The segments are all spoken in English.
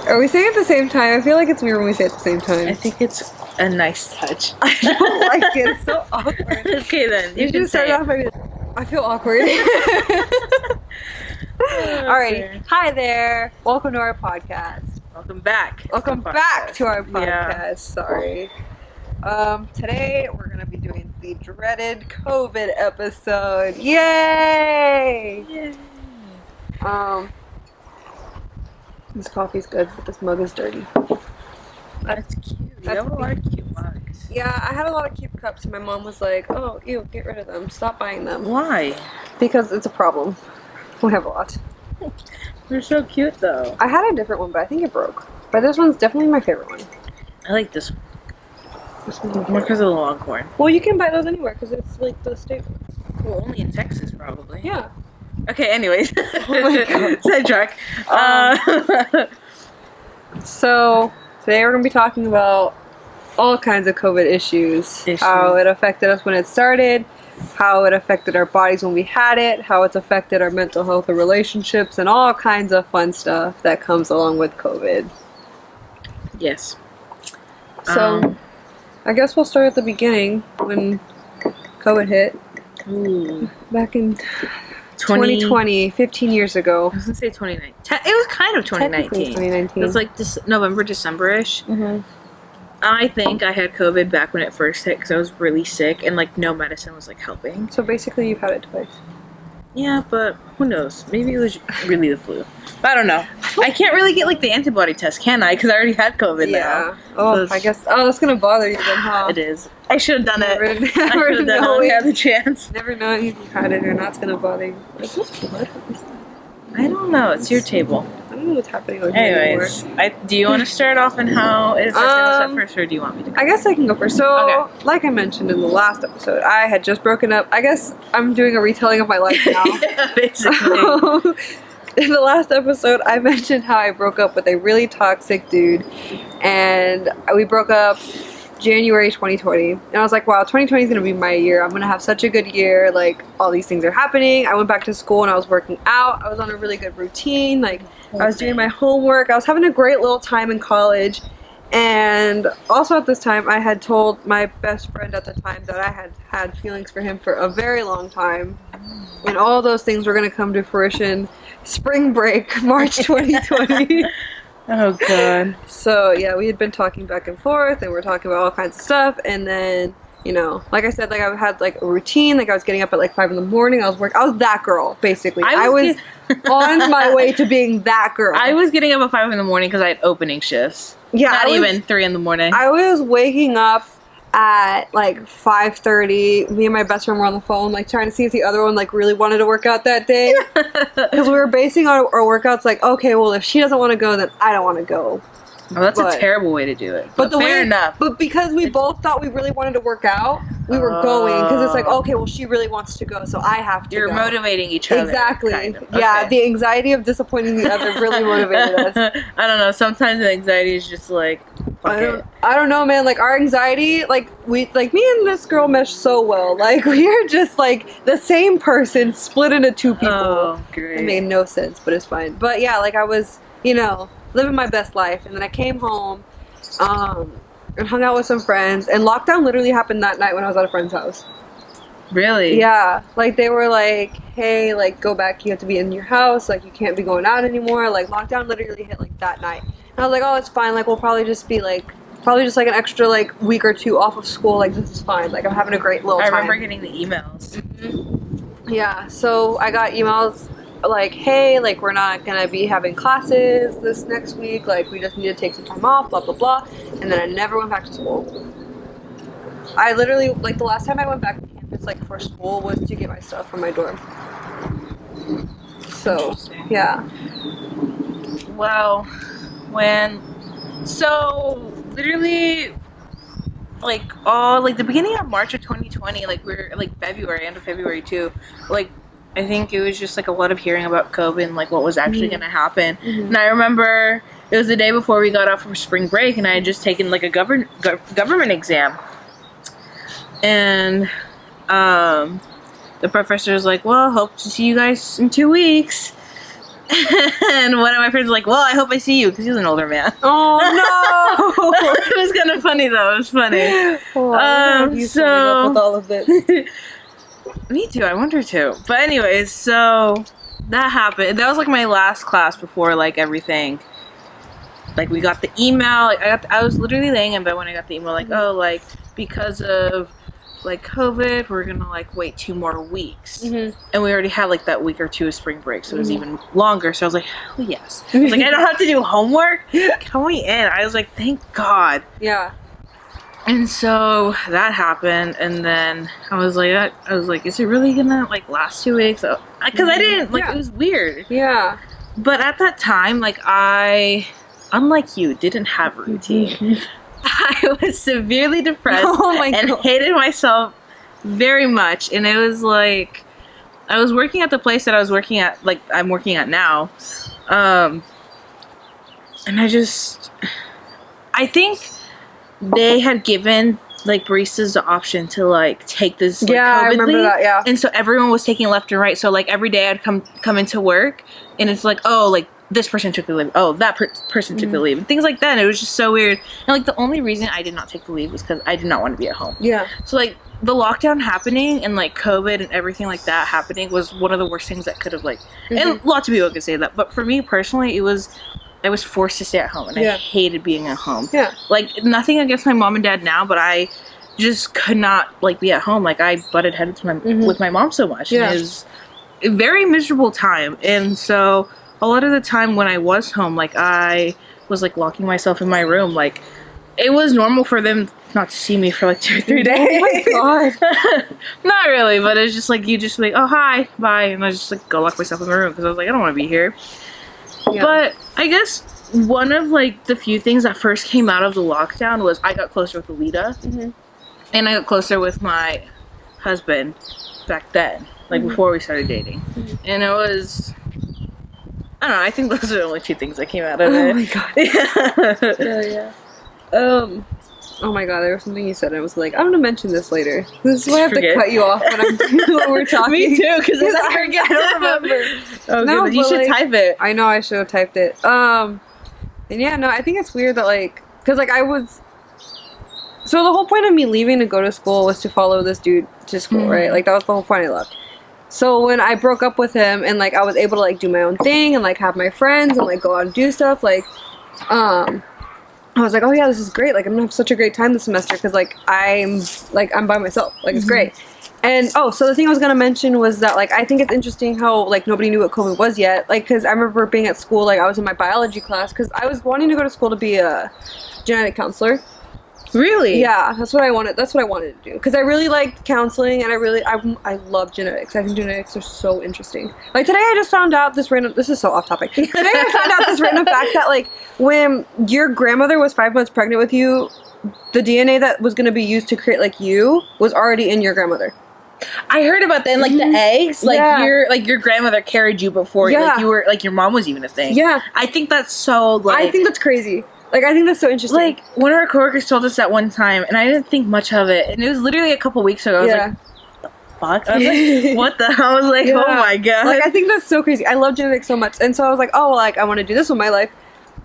Are we saying it at the same time? I feel like it's weird when we say it at the same time. I think it's a nice touch. I don't like it. It's so awkward. Okay then. You should start off by I feel awkward. Alrighty. Hi there. Welcome to our podcast. Welcome back. Welcome back to our podcast. Yeah. Sorry. Today we're gonna be doing the dreaded COVID episode. Yay! Yay. This coffee's good, but this mug is dirty. That's cute. You That's have a lot of cute mugs. Yeah, I had a lot of cute cups, and my mom was like, "Oh, ew, get rid of them. Stop buying them." Why? Because it's a problem. We have a lot. They're so cute though. I had a different one, but I think it broke. But this one's definitely my favorite one. I like this one. This one's More because of the Longhorn. well, you can buy those anywhere because it's like the state one. Well, only in Texas probably. Yeah. Okay, anyways. Oh my God. Sidetrack. So today we're gonna be talking about all kinds of COVID issues. How it affected us when it started, how it affected our bodies when we had it, how it's affected our mental health and relationships, and all kinds of fun stuff that comes along with COVID. Yes. So I guess we'll start at the beginning when COVID hit. Ooh. Back in 2020, 15 years ago. I was gonna say 2019. It was kind of Technically 2019. 2019. It was like November, December-ish. Mm-hmm. I think I had COVID back when it first hit because I was really sick and like no medicine was like helping. So basically you've had it twice. Yeah, but who knows? Maybe it was really the flu. I don't know. I can't really get like the antibody test, can I? Because I already had COVID now. Oh, So I guess. Oh, that's gonna bother you then, huh? It is. I should have done it. Never, I should have never done it know. when we had the chance. Never know if you've had it or not. It's gonna bother you. Is this blood? I don't know. It's your table. I don't know what's happening over here anymore. Anyways, do you want to start off on how it affected us at first, or do you want me to? I guess I can go first. So, Okay. like I mentioned in the last episode, I had just broken up. I guess I'm doing a retelling of my life now. Basically. In the last episode, I mentioned how I broke up with a really toxic dude, and we broke up January 2020. And I was like, wow, 2020 is going to be my year. I'm going to have such a good year. Like, all these things are happening. I went back to school and I was working out. I was on a really good routine. Like, I was doing my homework. I was having a great little time in college. And also at this time, I had told my best friend at the time that I had had feelings for him for a very long time. And all those things were going to come to fruition. Spring break, March 2020. Oh god. So yeah, we had been talking back and forth, and we're talking about all kinds of stuff. And then, you know, like I said, like I had like a routine. Like I was getting up at like 5 in the morning. I was that girl, basically. I was on my way to being that girl. I was getting up at 5 in the morning because I had opening shifts. Yeah, Not even 3 in the morning. I was waking up at like 5:30. Me and my best friend were on the phone, like trying to see if the other one like really wanted to work out that day. Because we were basing our workouts like, okay, well if she doesn't want to go, then I don't want to go. Well, that's a terrible way to do it. But fair enough. But because we both thought we really wanted to work out, we were going because it's like, okay, well she really wants to go, so I have to. You're go. motivating each other. Exactly. Kind of. Yeah, Okay. the anxiety of disappointing the other really motivated us. I don't know. Sometimes the anxiety is just like, fuck it. I don't know, man. Like our anxiety, like me and this girl mesh so well. Like we are just like the same person split into two people. Oh, great. It made no sense, but it's fine. But yeah, like I was, you know, living my best life, and then I came home, and hung out with some friends. And lockdown literally happened that night when I was at a friend's house. Really? Yeah, like they were like, hey, like go back. You have to be in your house. Like you can't be going out anymore. Like lockdown literally hit like that night. And I was like, oh, it's fine. Like we'll probably just be like, just like an extra like week or two off of school. Like this is fine. Like I'm having a great little time. I remember getting the emails. Mm-hmm. Yeah, so I got emails like, hey, like we're not gonna be having classes this next week. Like we just need to take some time off. Blah blah blah. And then I never went back to school. I literally like the last time I went back to campus like for school was to get my stuff from my dorm. So yeah. Well, literally like the beginning of March of 2020, like we're like February, end of February too, like I think it was just like a lot of hearing about COVID and like what was actually gonna happen. And I remember it was the day before we got off for spring break, and I had just taken like a government exam, and the professor was like, well, hope to see you guys in 2 weeks. And one of my friends was like, well, I hope I see you, because he was an older man. Oh no! It was kind of funny though. It was funny. So with all of this. Me too. I wonder too. But anyways, so that happened. That was like my last class before like everything. Like we got the email. Like I was literally laying in bed when I got the email. Like, oh, like because of like COVID, we're gonna like wait 2 more weeks, and we already had like that week or 2 of spring break, so it was even longer. So I was like, oh yes. I was like, I don't have to do homework. Can we in? I was like, thank God. Yeah. And so that happened, and then I was like, is it really gonna like last 2 weeks? Because I didn't like it was weird. Yeah. But at that time, like I, unlike you, didn't have a routine. I was severely depressed and hated myself very much, and it was like I was working at the place that I was working at, like I'm working at now, and I think they had given like baristas the option to like take this like, COVID I remember leave, that, yeah. and so everyone was taking left and right. So like every day I'd come into work, and it's like, oh, like this person took the leave, oh that person took the leave, and things like that. And it was just so weird. And like the only reason I did not take the leave was because I did not want to be at home. Yeah. So like the lockdown happening and like COVID and everything like that happening was one of the worst things that could have like, and lots of people could say that, but for me personally, I was forced to stay at home, and I hated being at home. Yeah. Like nothing against my mom and dad now, but I just could not like be at home. Like I butted heads with my mom so much. Yeah. It was a very miserable time, and so a lot of the time when I was home, like I was like locking myself in my room. Like it was normal for them not to see me for like 2 or 3 days. Oh my God. Not really, but it's just like you just like, oh hi, bye, and I just like go lock myself in my room because I was like, I don't want to be here. Yeah. But I guess one of like the few things that first came out of the lockdown was I got closer with Alita, and I got closer with my husband back then, like before we started dating, and it was. I don't know. I think those are the only 2 things that came out of it. Oh my God. Yeah. Oh my God. There was something you said. I was like, I'm gonna mention this later. This is why I have to cut you off when we're talking. Me too, because I forget. I don't remember. Oh, no, good. You should like, type it. I know I should have typed it. And yeah, no, I think it's weird that like, cause like I was. So the whole point of me leaving to go to school was to follow this dude to school, right? Like that was the whole point I left. So when I broke up with him and like I was able to like do my own thing and like have my friends and like go out and do stuff, like I was like, oh yeah, this is great, like I'm gonna have such a great time this semester because like I'm by myself, like it's great. And so the thing I was gonna mention was that like I think it's interesting how like nobody knew what COVID was yet, like because I remember being at school, like I was in my biology class because I was wanting to go to school to be a genetic counselor. Really? Yeah, that's what I wanted to do because I really liked counseling and I love genetics. I think genetics are so interesting. Like today I just found out this is so off topic. Today I found out this random fact that like when your grandmother was 5 months pregnant with you, the DNA that was going to be used to create like you was already in your grandmother. I heard about that, and like the eggs, like your grandmother carried you before like you were like your mom was even a thing. Yeah. I think that's so like I think that's crazy. Like, I think that's so interesting. Like, one of our coworkers told us that one time, and I didn't think much of it. And it was literally a couple weeks ago. I was like, what the fuck? I was like, what the hell? I was like, oh my God. Like, I think that's so crazy. I love genetics so much. And so I was like, oh, like, I want to do this with my life.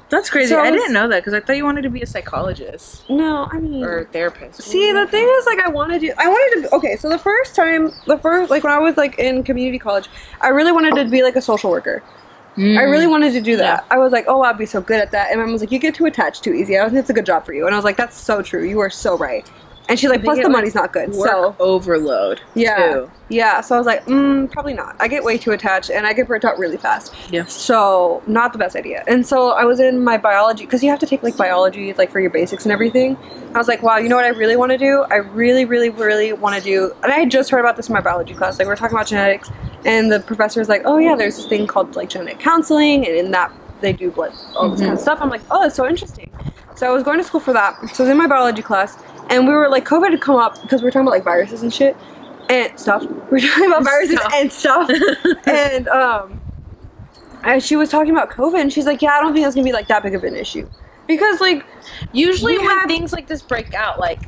That's crazy. So I didn't know that because I thought you wanted to be a psychologist. No, I mean. Or a therapist. See, the thing is, like, okay, so the first, like, when I was, like, in community college, I really wanted to be, like, a social worker. I really wanted to do that. Yeah. I was like, oh, I'd be so good at that. And my mom was like, you get too attached too easy. I don't think it's a good job for you. And I was like, that's so true. You are so right. And she's like, plus the money's not good. Work overload. Yeah. Too. Yeah. So I was like, probably not. I get way too attached and I get burnt out really fast. Yeah. So not the best idea. And so I was in my biology, because you have to take like biology like for your basics and everything. I was like, wow, you know what I really want to do? I really, really, really want to do, and I had just heard about this in my biology class. Like we were talking about genetics and the professor was like, oh yeah, there's this thing called like genetic counseling, and in that they do blood, all this kind of stuff. I'm like, oh, that's so interesting. So I was going to school for that. So I was in my biology class, and we were like, COVID had come up because we were talking about like viruses and shit and stuff. We were talking about viruses and stuff. And she was talking about COVID, and she's like, yeah, I don't think that's gonna be like that big of an issue, because like usually when things like this break out, like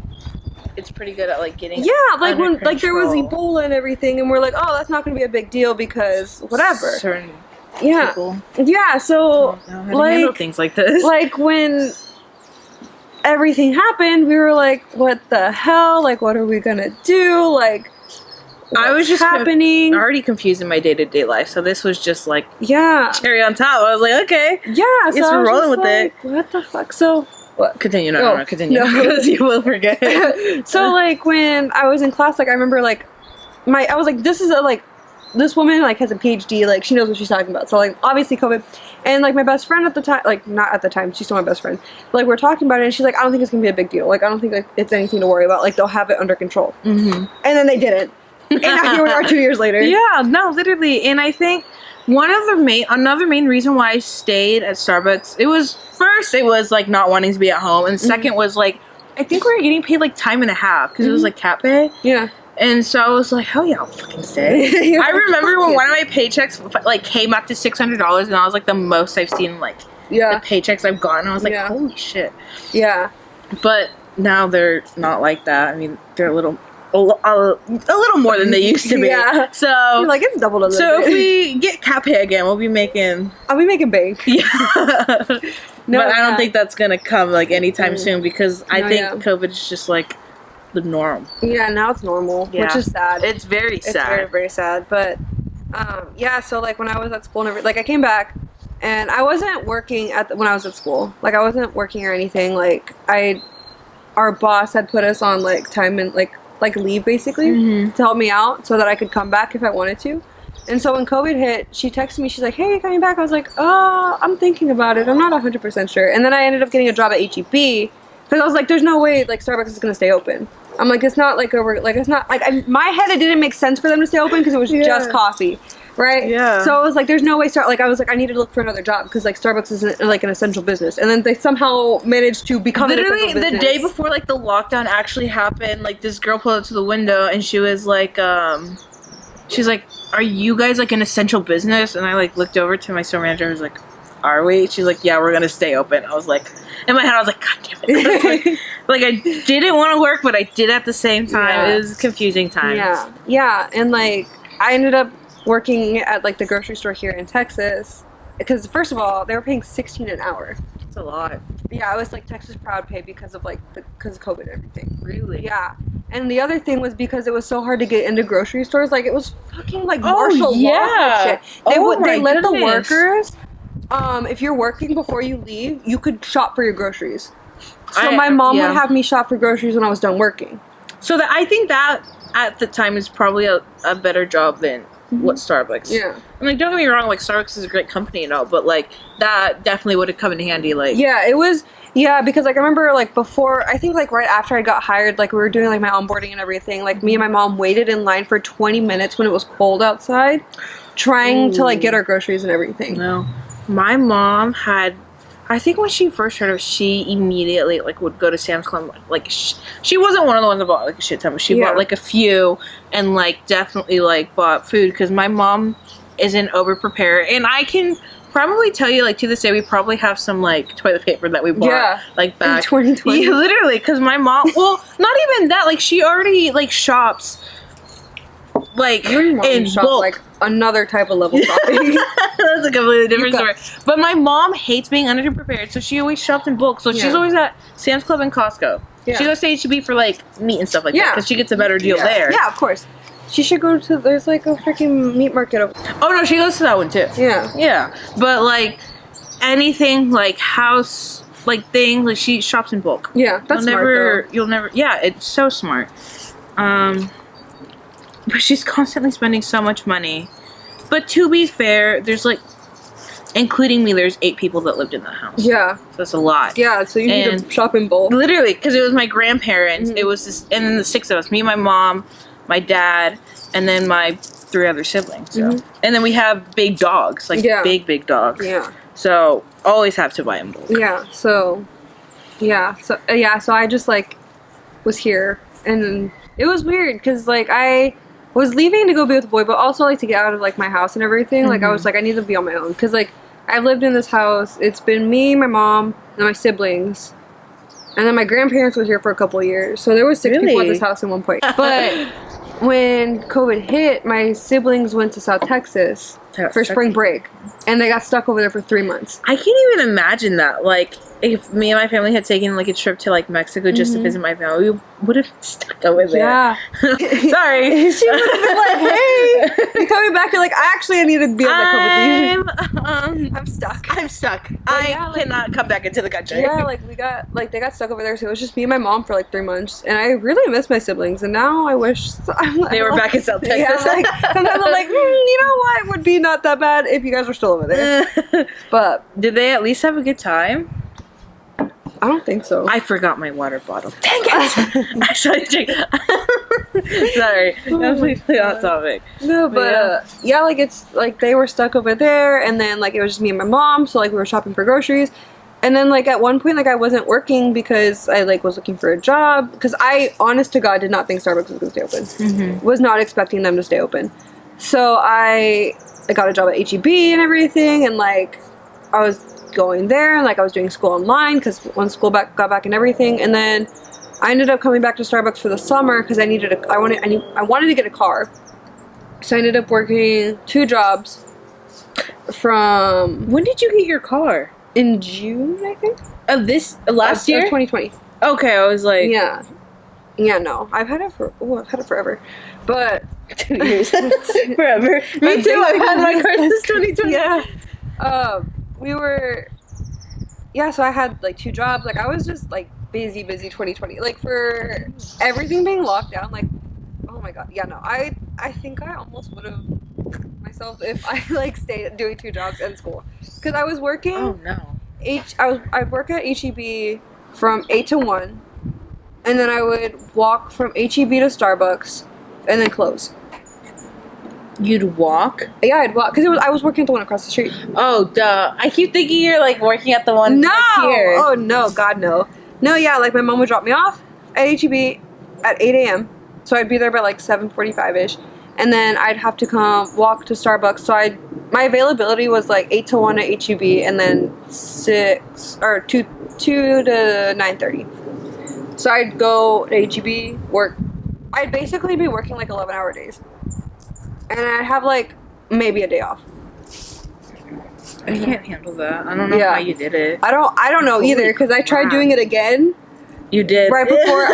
it's pretty good at like getting like when like there was Ebola and everything, and we're like, oh, that's not gonna be a big deal because whatever. Yeah. people. Yeah, so Don't know how to handle like things like this. like when everything happened, we were like, what the hell? Like, what are we gonna do? Like, I was what's just happening. already confused in my day-to-day life, so this was just like Yeah. cherry on top. I was like, okay, Yeah, so Guess I we're was rolling just with it. like, what the fuck? So what? continue. Oh, No, continue no. because you will forget. So like when I was in class, like I remember like I was like, this woman like has a PhD, like she knows what she's talking about. So like obviously COVID, and like my best friend at the time, like not at the time, she's still my best friend. But, like we're talking about it, and she's like, I don't think it's gonna be a big deal. Like I don't think like it's anything to worry about. Like they'll have it under control. Mm-hmm. And then they didn't. And now here we are 2 years later. Yeah, no, literally. And I think another main reason why I stayed at Starbucks, it was like not wanting to be at home, and second was like I think we were getting paid like time and a half because it was like cat pay. Yeah. And so I was like, hell yeah, I'll fucking stay. I remember when one of my paychecks like came up to $600, and I was like the most I've seen like Yeah. the paychecks I've gotten. I was like, Yeah. holy shit. Yeah. But now they're not like that. I mean, they're a little more than they used to be. Yeah. So You're like it's doubled a little so bit. if we get cap pay again, we'll be making. I'll be making bank. Yeah. No, but I don't yeah. think that's gonna come like anytime soon because I No, think yeah. COVID is just like the norm. Yeah, now it's normal, which Yeah. is sad. It's very It's sad. very, very sad. But yeah, so like when I was at school and everything, like I came back and I wasn't working when I was at school. Like I wasn't working or anything. Like our boss had put us on like time and like leave basically Mhm. to help me out so that I could come back if I wanted to. And so when COVID hit, she texted me. She's like, "Hey, you coming back?" I was like, I'm thinking about it. I'm not 100% sure." And then I ended up getting a job at HEB because I was like, "There's no way like Starbucks is gonna stay open." I'm like, it's not like it's not like in my head it didn't make sense for them to stay open because it was just coffee, right? Yeah. So I was like, there's no way I was like, I need to look for another job because like Starbucks isn't like an essential business, and then they somehow managed to become Literally, an essential the business. day before like the lockdown actually happened, like this girl pulled up to the window and she was like, she's like, "Are you guys like an essential business?" And I like looked over to my store manager. I was like, "Are we?" She's like, "Yeah, we're gonna stay open." I was like, in my head, I was like, "God damn it!" like I didn't want to work, but I did at the same time. Yeah. It was a confusing time. Yeah, and like I ended up working at like the grocery store here in Texas because first of all they were paying $16 an hour. It's a lot. Yeah, I was like Texas Proud Pay because of like because of COVID and everything. Really? Yeah, and the other thing was because it was so hard to get into grocery stores. Like it was fucking like martial law yeah. and shit. They Oh would my they let the goodness. workers, if you're working before you leave, you could shop for your groceries. So I- my mom yeah. would have me shop for groceries when I was done working. So that I think that at the time is probably a better job than what Starbucks. Yeah. I mean, don't get me wrong. Like Starbucks is a great company and all, but like that definitely would have come in handy. Like Yeah, it was. Yeah, because like I remember like before, I think like right after I got hired, like we were doing like my onboarding and everything. Like me and my mom waited in line for 20 minutes when it was cold outside, trying to like get our groceries and everything. No, my mom had. I think when she first heard of, she immediately like would go to Sam's Club. Like she wasn't one of the ones that bought like a shit ton, but she Yeah. bought like a few and like definitely like bought food because my mom isn't over prepared, and I can probably tell you like to this day we probably have some like toilet paper that we bought Yeah. like back In 2020. Yeah, literally, because my mom. Well, not even that. Like she already like shops. Like Your mom in shop bulk. like another type of level shopping. That's a completely different You story. got- But my mom hates being underprepared, so she always shops in bulk. So she's Yeah. always at Sam's Club and Costco. Yeah. She goes to HEB for like meat and stuff like that Yeah. because she gets a better deal there. Yeah, of course. She should go to. There's like a freaking meat market over. Oh no, she goes to that one too. Yeah. Yeah, but like anything like house like things like she shops in bulk. Yeah, that's You'll never. Yeah, it's so smart. But she's constantly spending so much money. But to be fair, there's like, including me, there's 8 people that lived in that house. Yeah. So that's a lot. Yeah. So you need And- to shop in bulk. Literally, because it was my grandparents. Mhm. It was this, and then the 6 of us, me, my mom, my dad, and then my 3 other siblings. So. Mhm. And then we have big dogs, like Yeah. big dogs. Yeah. So always have to buy in bulk. Yeah. So. Yeah. So So I just like was here, and it was weird because like I was leaving to go be with a boy, but also like to get out of like my house and everything. Like I was like I need to be on my own because like I've lived in this house. It's been me, my mom, and my siblings, and then my grandparents were here for a couple of years. So there was 6 people at Really? this house at one point. But when COVID hit, my siblings went to South Texas for spring break, and they got stuck over there for 3 months. I can't even imagine that. Like, if me and my family had taken like a trip to like Mexico just to visit my family, we would have stuck over there. Yeah. Sorry. She would have been like, "Hey, you coming back?" You're like, I need to be on the COVID leave. I'm stuck. I'm stuck. I cannot come back into the country. Yeah, like they got stuck over there, so it was just me and my mom for like 3 months, and I really miss my siblings. And now I wish they were back in South Texas. Yeah, like, sometimes I'm like, you know what? It would be not that bad if you guys were still over there. But did they at least have a good time? I don't think so. I forgot my water bottle. Dang it! I tried to drink. Sorry, completely off topic. No, but yeah, like it's like they were stuck over there, and then like it was just me and my mom, so like we were shopping for groceries, and then like at one point like I wasn't working because I like was looking for a job because I, honest to God, did not think Starbucks was gonna stay open. Was not expecting them to stay open, so I got a job at HEB and everything, and like I was going there, and like I was doing school online because when school got back and everything, and then I ended up coming back to Starbucks for the summer because I wanted to get a car, so I ended up working 2 jobs. From when did you get your car? In June, I think. Of this last year, 2020. Okay, I was like, yeah, no, I've had it forever, but 2 years, forever. Me too. I've had my car since 2020. Yeah. So I had like 2 jobs. Like I was just like busy 2020. Like for everything being locked down, like, oh my God. Yeah, no, I think I almost would have myself if I like stayed doing 2 jobs and school. Because I was working. Oh no. I work at HEB from 8 to 1. And then I would walk from HEB to Starbucks and then close. You'd walk? Yeah, I'd walk because I was working at the one across the street. Oh, duh! I keep thinking you're like working at the one no! here. Oh no, God no, no. Yeah, like my mom would drop me off at HEB at 8 a.m. So I'd be there by like 7:45 ish, and then I'd have to come walk to Starbucks. So my availability was like 8 to 1 at HEB, and then 2 to 9:30. So I'd go to HEB, work. I'd basically be working like 11-hour days. And I'd have like maybe a day off. I can't handle that. I don't know how you did it. I don't know either because I tried doing it again. You did right before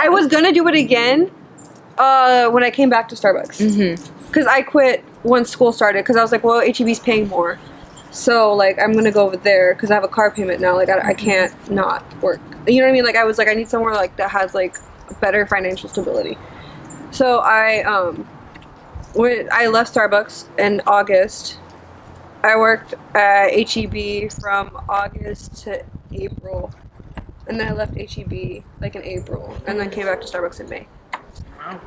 I was gonna do it again. When I came back to Starbucks, because I quit when school started because I was like, well, HEB's paying more, so like I'm gonna go over there because I have a car payment now. Like I can't not work. You know what I mean? Like I was like I need somewhere like that has like better financial stability. So when I left Starbucks in August, I worked at HEB from August to April, and then I left HEB like in April, and then came back to Starbucks in May. Wow.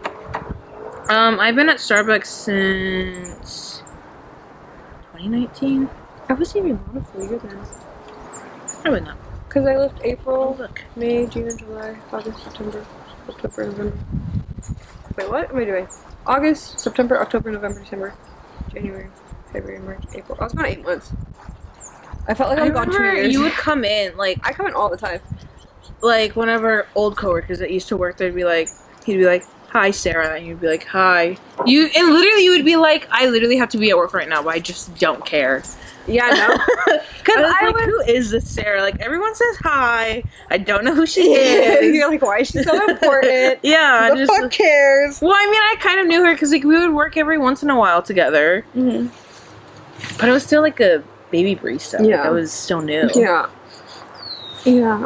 I've been at Starbucks since 2019. I wasn't even on a full year then. Probably not. Because I left April, Look. May, June, July, August, September, October, November. Wait, what am I doing? August, September, October, November, December, January, February, March, April. I was gone 8 months. I felt like I was gone 2 years. You would come in, like, I come in all the time. Like, one of our old coworkers that used to work there would be like, he'd be like, hi, Sarah. And you'd be like, hi. And literally you would be like, I literally have to be at work right now, but I just don't care. Yeah, I know. Because I was like, who is this Sarah? Like, everyone says hi. I don't know who she is. You're like, why is she so important? Yeah. Who the fuck cares? Well, I mean, I kind of knew her because, like, we would work every once in a while together. But it was still, like, a baby barista. Yeah. Like, I was still new. Yeah. Yeah,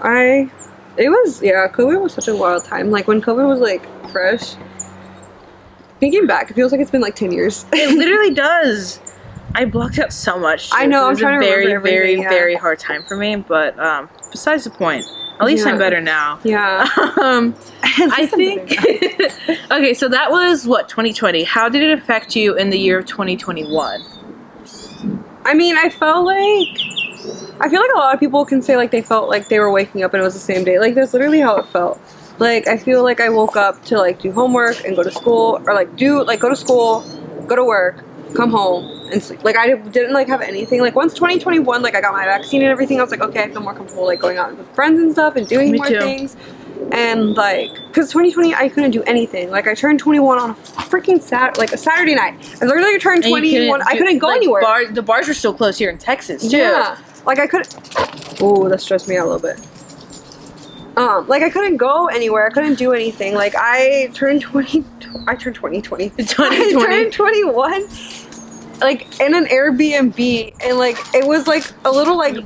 COVID was such a wild time. Like, when COVID was, like, fresh, thinking back, it feels like it's been, like, 10 years. It literally does. I blocked out so much. I know. I'm trying to remember very, everything, very hard time for me. But besides the point, at least I'm better now. Yeah. I think. Okay, so that was what 2020. How did it affect you in the year of 2021? I mean, I feel like a lot of people can say like they felt like they were waking up and it was the same day. Like that's literally how it felt. Like I feel like I woke up to like do homework and go to school, or like go to school, go to work, come home, and sleep. Like I didn't like have anything. Like once 2021, like I got my vaccine and everything, I was like, okay, I feel more comfortable like going out with friends and stuff and doing Me more too. things. And like, cause 2020, I couldn't do anything. Like I turned 21 on a freaking a Saturday night. I literally turned And you 21. I couldn't go like, anywhere. The bars are still closed here in Texas too. Yeah, like I couldn't. Oh, that stressed me out a little bit. Like I couldn't go anywhere. I couldn't do anything. Like I turned 20. I turned 2020. 2020. I turned 21. Like in an Airbnb, and like it was like a little like.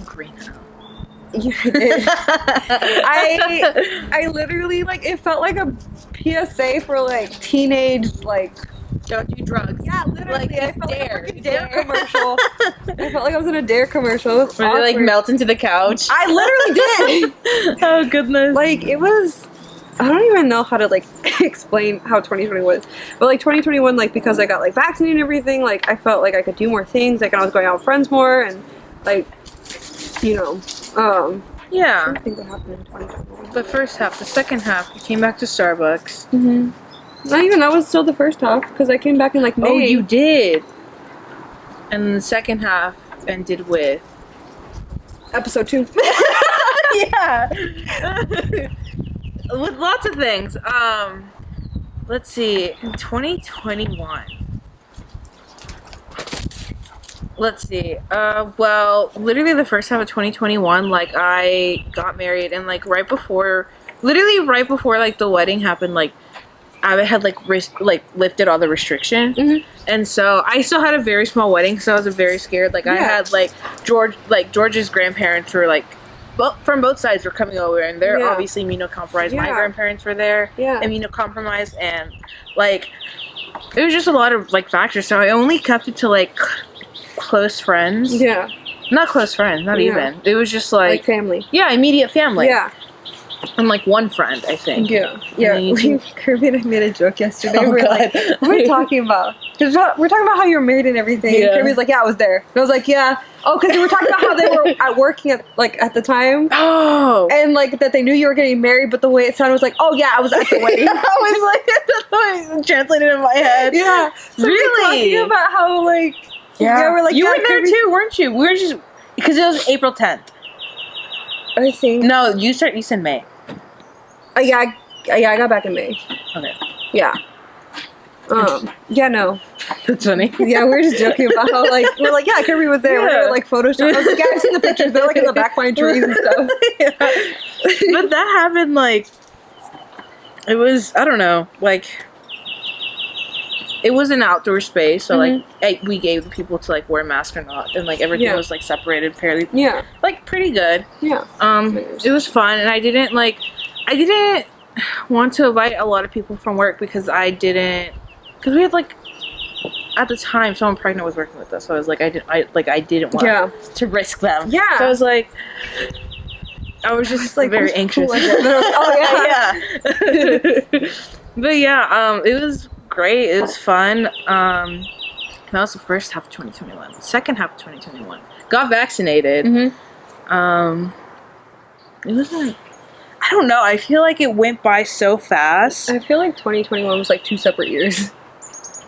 Yeah, I did. I literally like it felt like a PSA for like teenage like. Don't do drugs. Yeah, literally. Like I felt Dare. like a Dare commercial. I felt like I was in a Dare commercial. It was Where they like awkward. melt into the couch. I literally did. Oh goodness. Like it was. I don't even know how to like explain how 2020 was, but like 2021, like because I got like vaccinated and everything, like I felt like I could do more things. Like I was going out with friends more, and like, you know, yeah. I think what happened in 2021. The first half, the second half, you came back to Starbucks. Mm-hmm. Not even that was still the first half because I came back in like May. Oh, you did. And then the second half ended with episode 2. yeah. With lots of things. Let's see. In 2021. Let's see. Well, literally the first half of 2021, like I got married, and like right before like the wedding happened, like I had like lifted all the restriction, and so I still had a very small wedding, so I was very scared. Like I had like George's grandparents were like, from both sides were coming over, and they're obviously immunocompromised. My grandparents were there, immunocompromised, and like it was just a lot of like factors. So I only kept it to like close friends. Yeah, not close friends, not even. It was just like family. Yeah, immediate family. Yeah. And like one friend, I think. Yeah. Kirby and I made a joke yesterday. Oh, we're God. like, what are we talking about? Because we're talking about how you're married and everything. Yeah. And Kirby's like, yeah, I was there. And I was like, yeah. Oh, because we were talking about how they were working at the time. Oh. And like that they knew you were getting married, but the way it sounded was like, oh yeah, I was at the wedding. I was like, translated in my head. Yeah. So really? we're talking about how like we're like, you yeah, were there Kirby's- too, weren't you? We were just because it was April 10th. I think. No, you said May. Yeah, I got back in May. Okay. Yeah. Yeah, no. That's funny. Yeah, we were just joking about how like we're like, yeah, Kirby was there. Yeah. We're gonna like Photoshop. I was like, yeah, I've seen the pictures. They're like in the back behind trees and stuff. Yeah. But that happened like it was, I don't know, like it was an outdoor space, so like we gave the people to like wear masks or not, and like everything was like separated fairly, like pretty good. Yeah. It was fun, and I didn't want to invite a lot of people from work because we had like at the time someone pregnant was working with us, so I was like I didn't want to risk them. Yeah. So I was like. I was just like very anxious. Cool yeah. But yeah, it was great. It was fun. That was the first half of 2021. The second half of 2021, got vaccinated. It was like, I don't know. I feel like it went by so fast. I feel like 2021 was like 2 separate years.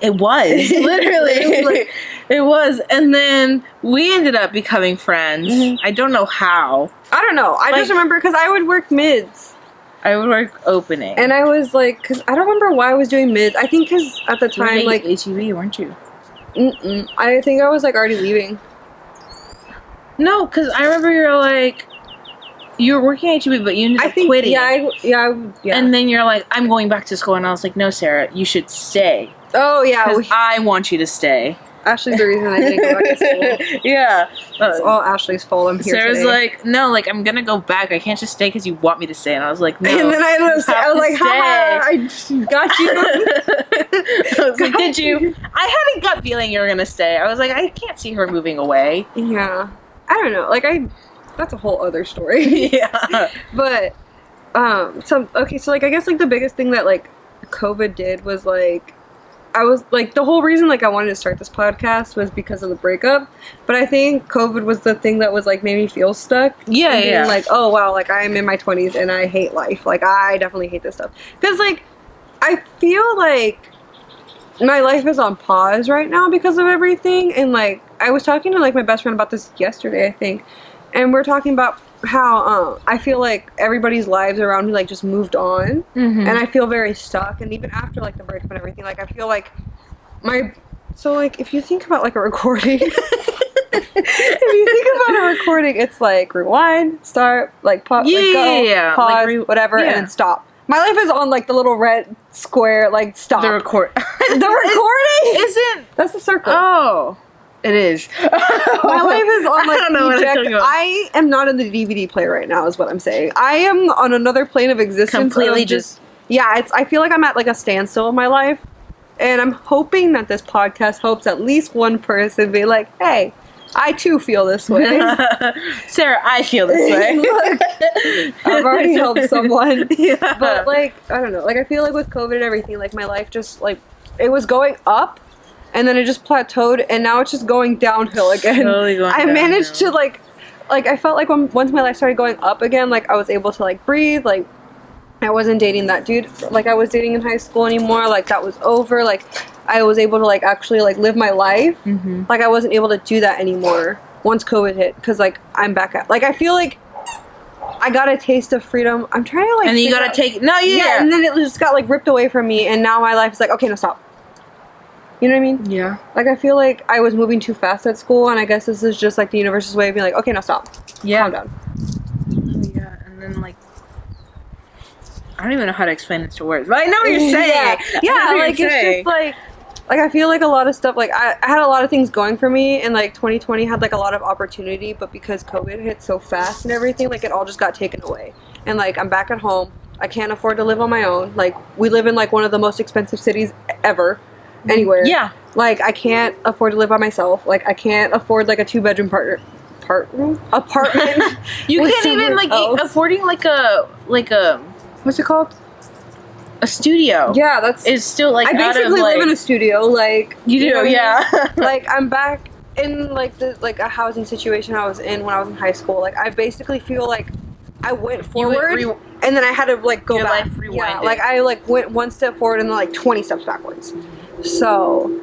It was literally. It was, and then we ended up becoming friends. I don't know how. I don't know. I just remember because I would work mids. I would work opening, and I was like, because I don't remember why I was doing mids. I think because at the time, like HEB, weren't you? I think I was like already leaving. No, because I remember you were working at HEB, but you ended up quitting. Yeah. And then you're like, I'm going back to school, and I was like, no, Sarah, you should stay. Oh yeah, I want you to stay. Ashley's the reason I didn't go back to school. Yeah. It's all Ashley's fault. I'm here Sarah's today. like, no, like, I'm gonna go back. I can't just stay because you want me to stay. And I was like, no. And then I was like, haha, I got you. I was like, did you? I had a gut feeling you were gonna stay. I was like, I can't see her moving away. Yeah. I don't know. Like, that's a whole other story. Yeah. But, so like, I guess, like, the biggest thing that, like, COVID did was, like, I was like, the whole reason like I wanted to start this podcast was because of the breakup, but I think COVID was the thing that was like made me feel stuck. Yeah. Like, oh wow, like I'm in my 20s and I hate life. Like I definitely hate this stuff because like I feel like my life is on pause right now because of everything. And like, I was talking to like my best friend about this yesterday, I think, and we're talking about how I feel like everybody's lives around me like just moved on, and I feel very stuck. And even after like the breakup and everything, like I feel like so like if you think about like a recording, if you think about a recording, it's like rewind, start, like pause, go, pause, like whatever, and then stop. My life is on like the little red square, like stop. The recording isn't. That's the circle. Oh, it is. My life is on like I don't know what I'm talking about. I am not in the DVD player right now, is what I'm saying. I am on another plane of existence. Completely just. Yeah, I feel like I'm at like a standstill in my life, and I'm hoping that this podcast helps at least one person be like, hey, I too feel this way. Sarah, I feel this way. Look, I've already helped someone. Yeah. But like, I don't know. Like I feel like with COVID and everything, like my life just like, it was going up and then it just plateaued and now it's just going downhill again. Slowly going I managed to like I felt like once my life started going up again, like I was able to like breathe, like I wasn't dating that dude like I was dating in high school anymore. Like that was over. Like I was able to like actually like live my life. Like I wasn't able to do that anymore once COVID hit, because like I'm back at like I feel like I got a taste of freedom. I'm trying to like, and then you gotta take and then it just got like ripped away from me, and now my life is like, okay, no, stop. You know what I mean? Yeah. Like I feel like I was moving too fast at school, and I guess this is just like the universe's way of being like, okay, now stop. Yeah. Calm down. Yeah, and then like I don't even know how to explain this to words, but I know what you're saying. Yeah, like it's just like I feel like a lot of stuff, like I had a lot of things going for me, and like 2020 had like a lot of opportunity, but because COVID hit so fast and everything, like it all just got taken away. And like I'm back at home. I can't afford to live on my own. Like we live in like one of the most expensive cities ever, anywhere. Yeah. Like I can't afford to live by myself. Like I can't afford like a 2-bedroom apartment. You with can't even like affording like a what's it called? A studio. Yeah, that's is still like I basically live in a studio. Like you do, know what I mean? yeah. Like I'm back in like the like a housing situation I was in when I was in high school. Like I basically feel like I went forward and then I had to like go back. Life rewinded. Yeah, like I like went one step forward and then like 20 steps backwards. So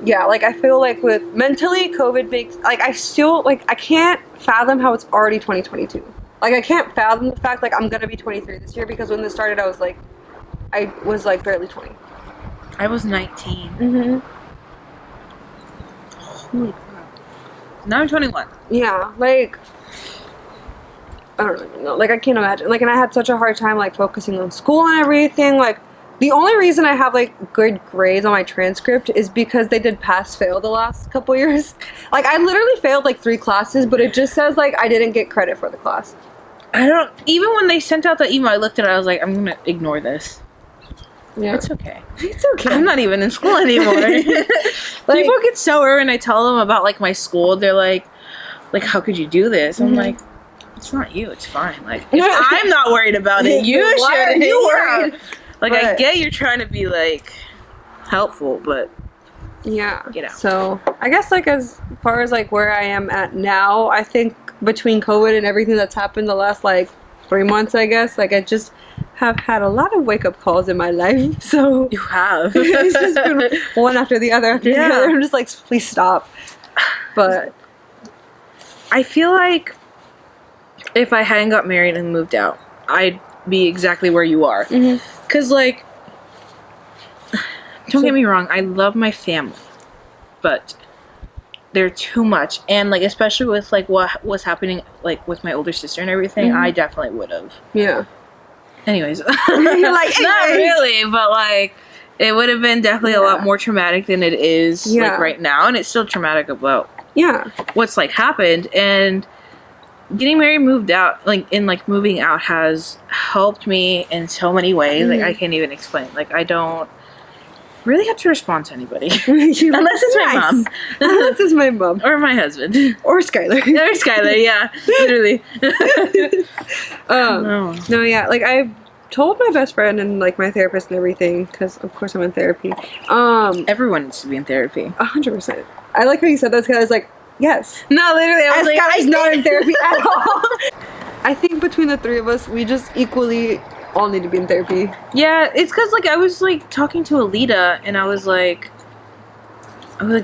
yeah, like I feel like with mentally COVID makes like I still like I can't fathom how it's already 2022. Like I can't fathom the fact like I'm gonna be 23 this year, because when this started I was like barely 20. I was 19. Holy crap. Now I'm 21. Yeah, like I don't even know. Like I can't imagine. Like, and I had such a hard time like focusing on school and everything. Like the only reason I have like good grades on my transcript is because they did pass fail the last couple years. Like I literally failed like 3 classes, but it just says like I didn't get credit for the class. I don't even when they sent out the email, I looked at it, I was like, I'm gonna ignore this. Yeah. It's okay. It's okay. I'm not even in school anymore. Like, people get so worried when I tell them about like my school. They're like how could you do this? I'm like, it's not you. It's fine. Like if I'm not worried about it, you should. Why are you worried? Like but, I get you're trying to be like helpful, but yeah. Get out. So I guess like as far as like where I am at now, I think between COVID and everything that's happened the last like 3 months, I guess like I just have had a lot of wake-up calls in my life. So you have. It's just been one after the other after the other. I'm just like, please stop. But I feel like if I hadn't got married and moved out, I'd be exactly where you are. Because like, don't get me wrong, I love my family, but they're too much. And like, especially with like what was happening like with my older sister and everything, I definitely would have. Yeah. Anyways. You're like, not really, but like it would have been definitely a lot more traumatic than it is like right now, and it's still traumatic about what's like happened. And getting married, moved out, like in like moving out has helped me in so many ways. Like I can't even explain. Like I don't really have to respond to anybody unless it's my mom. Unless it's my mom or my husband or Skylar. Or Skylar, yeah, literally. No, yeah, like I told my best friend and like my therapist and everything, because of course I'm in therapy. Everyone needs to be in therapy. 100%. I like how you said that, because I was like, yes. No, literally, I was like, Skylar's not in therapy at all. I think between the 3 of us, we just equally all need to be in therapy. Yeah, it's because like I was like talking to Alita, and I was like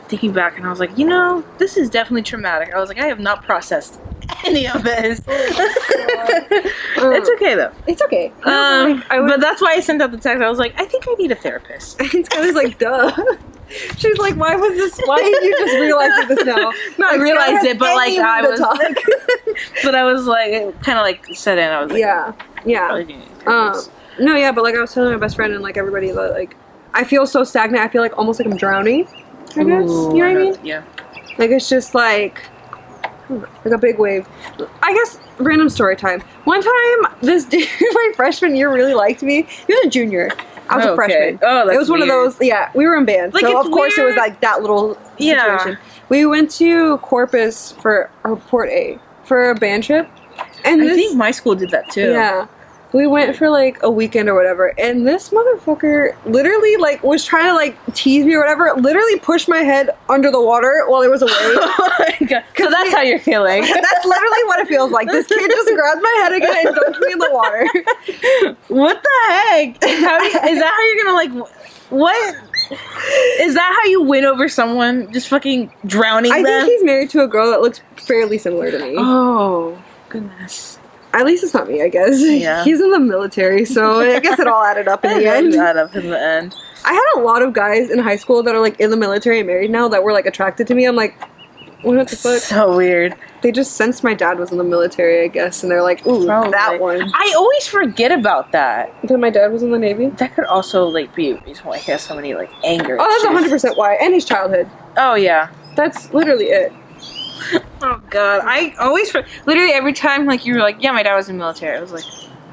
thinking back, and I was like, you know, this is definitely traumatic. I was like, I have not processed any of this. It's okay though. It's okay. But that's why I sent out the text. I was like, I think I need a therapist. And Skylar's like, duh. She's like, why did you just realize this now? No, I Like, realized Skylar it, but ain't like even I to was talk. but I was like, it kind of like set in. I was like, yeah. probably need a therapist. No, yeah, but like I was telling my best friend and like everybody that like I feel so stagnant. I feel like almost like I'm drowning. I guess. Ooh, You know what I mean? Yeah. Like it's just like a big wave. I guess random story time. One time, this dude, my freshman year really liked me. He was a junior. I was a freshman. Oh, that's it was one of weird. those. Yeah, we were in band, Like, so it's of course it was weird. like that little Yeah. situation. We went to Corpus for or Port A for a band trip, and I this, think my school did that too. yeah. We went for like a weekend or whatever, and this motherfucker literally like was trying to like tease me or whatever. Literally pushed my head under the water while it was away. Oh my god. So that's how you're feeling. That's literally what it feels like. This kid just grabbed my head again and dunked me in the water. What the heck? Is that how you're gonna like? What? Is that how you win over someone? Just fucking drowning I them? think he's married to a girl that looks fairly similar to me. Oh goodness. At least it's not me, I guess. Yeah. He's in the military, so I guess it all added up in the end. That up in the end. I had a lot of guys in high school that are like in the military and married now that were like attracted to me. I'm like, what the fuck? So weird. They just sensed my dad was in the military, I guess, and they're like, ooh, Probably. that one. I always forget about that. That my dad was in the Navy? That could also like be a reason why he has so many like anger. Oh, issues. that's 100% why. And his childhood. Oh yeah. That's literally it. Oh god. I always literally every time like you were like, yeah, my dad was in the military. I was like,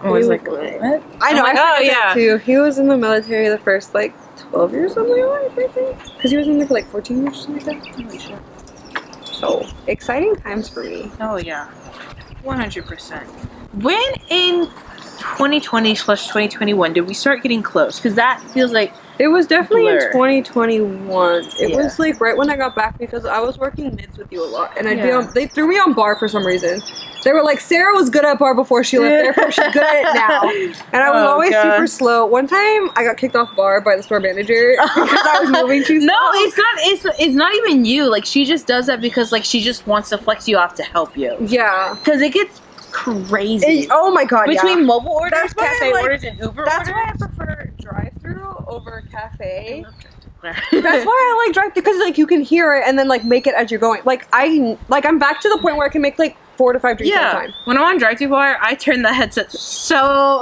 I'm always like, what? I know. I'm like, I oh forget yeah. that too. He was in the military the first like 12 years of my life, I think. Because he was in there for like 14 years or something like that. Holy shit. So exciting times for me. Oh yeah, 100%. When in 2020/2021 did we start getting close? Because that feels like It was definitely Blur. in 2021. It Yeah. was like right when I got back because I was working mids with you a lot, and I'd be Yeah. on. They threw me on bar for some reason. They were like, Sarah was good at bar before she left, therefore she's good at it now. And I was Oh, always God. super slow. One time, I got kicked off bar by the store manager because I was moving too slow. no, it's not even you. Like she just does that because like she just wants to flex you off to help you. Yeah. Because it gets crazy. Oh my god. Between yeah. mobile orders, That's why I cafe like- orders, and Uber That's orders. why I prefer drive-through over cafe. That's That's why I like drive because like you can hear it and then like make it as you're going. Like I'm back to the point where I can make like 4 to 5 drinks at a time. When I'm on drive-thru bar, I turn the headset so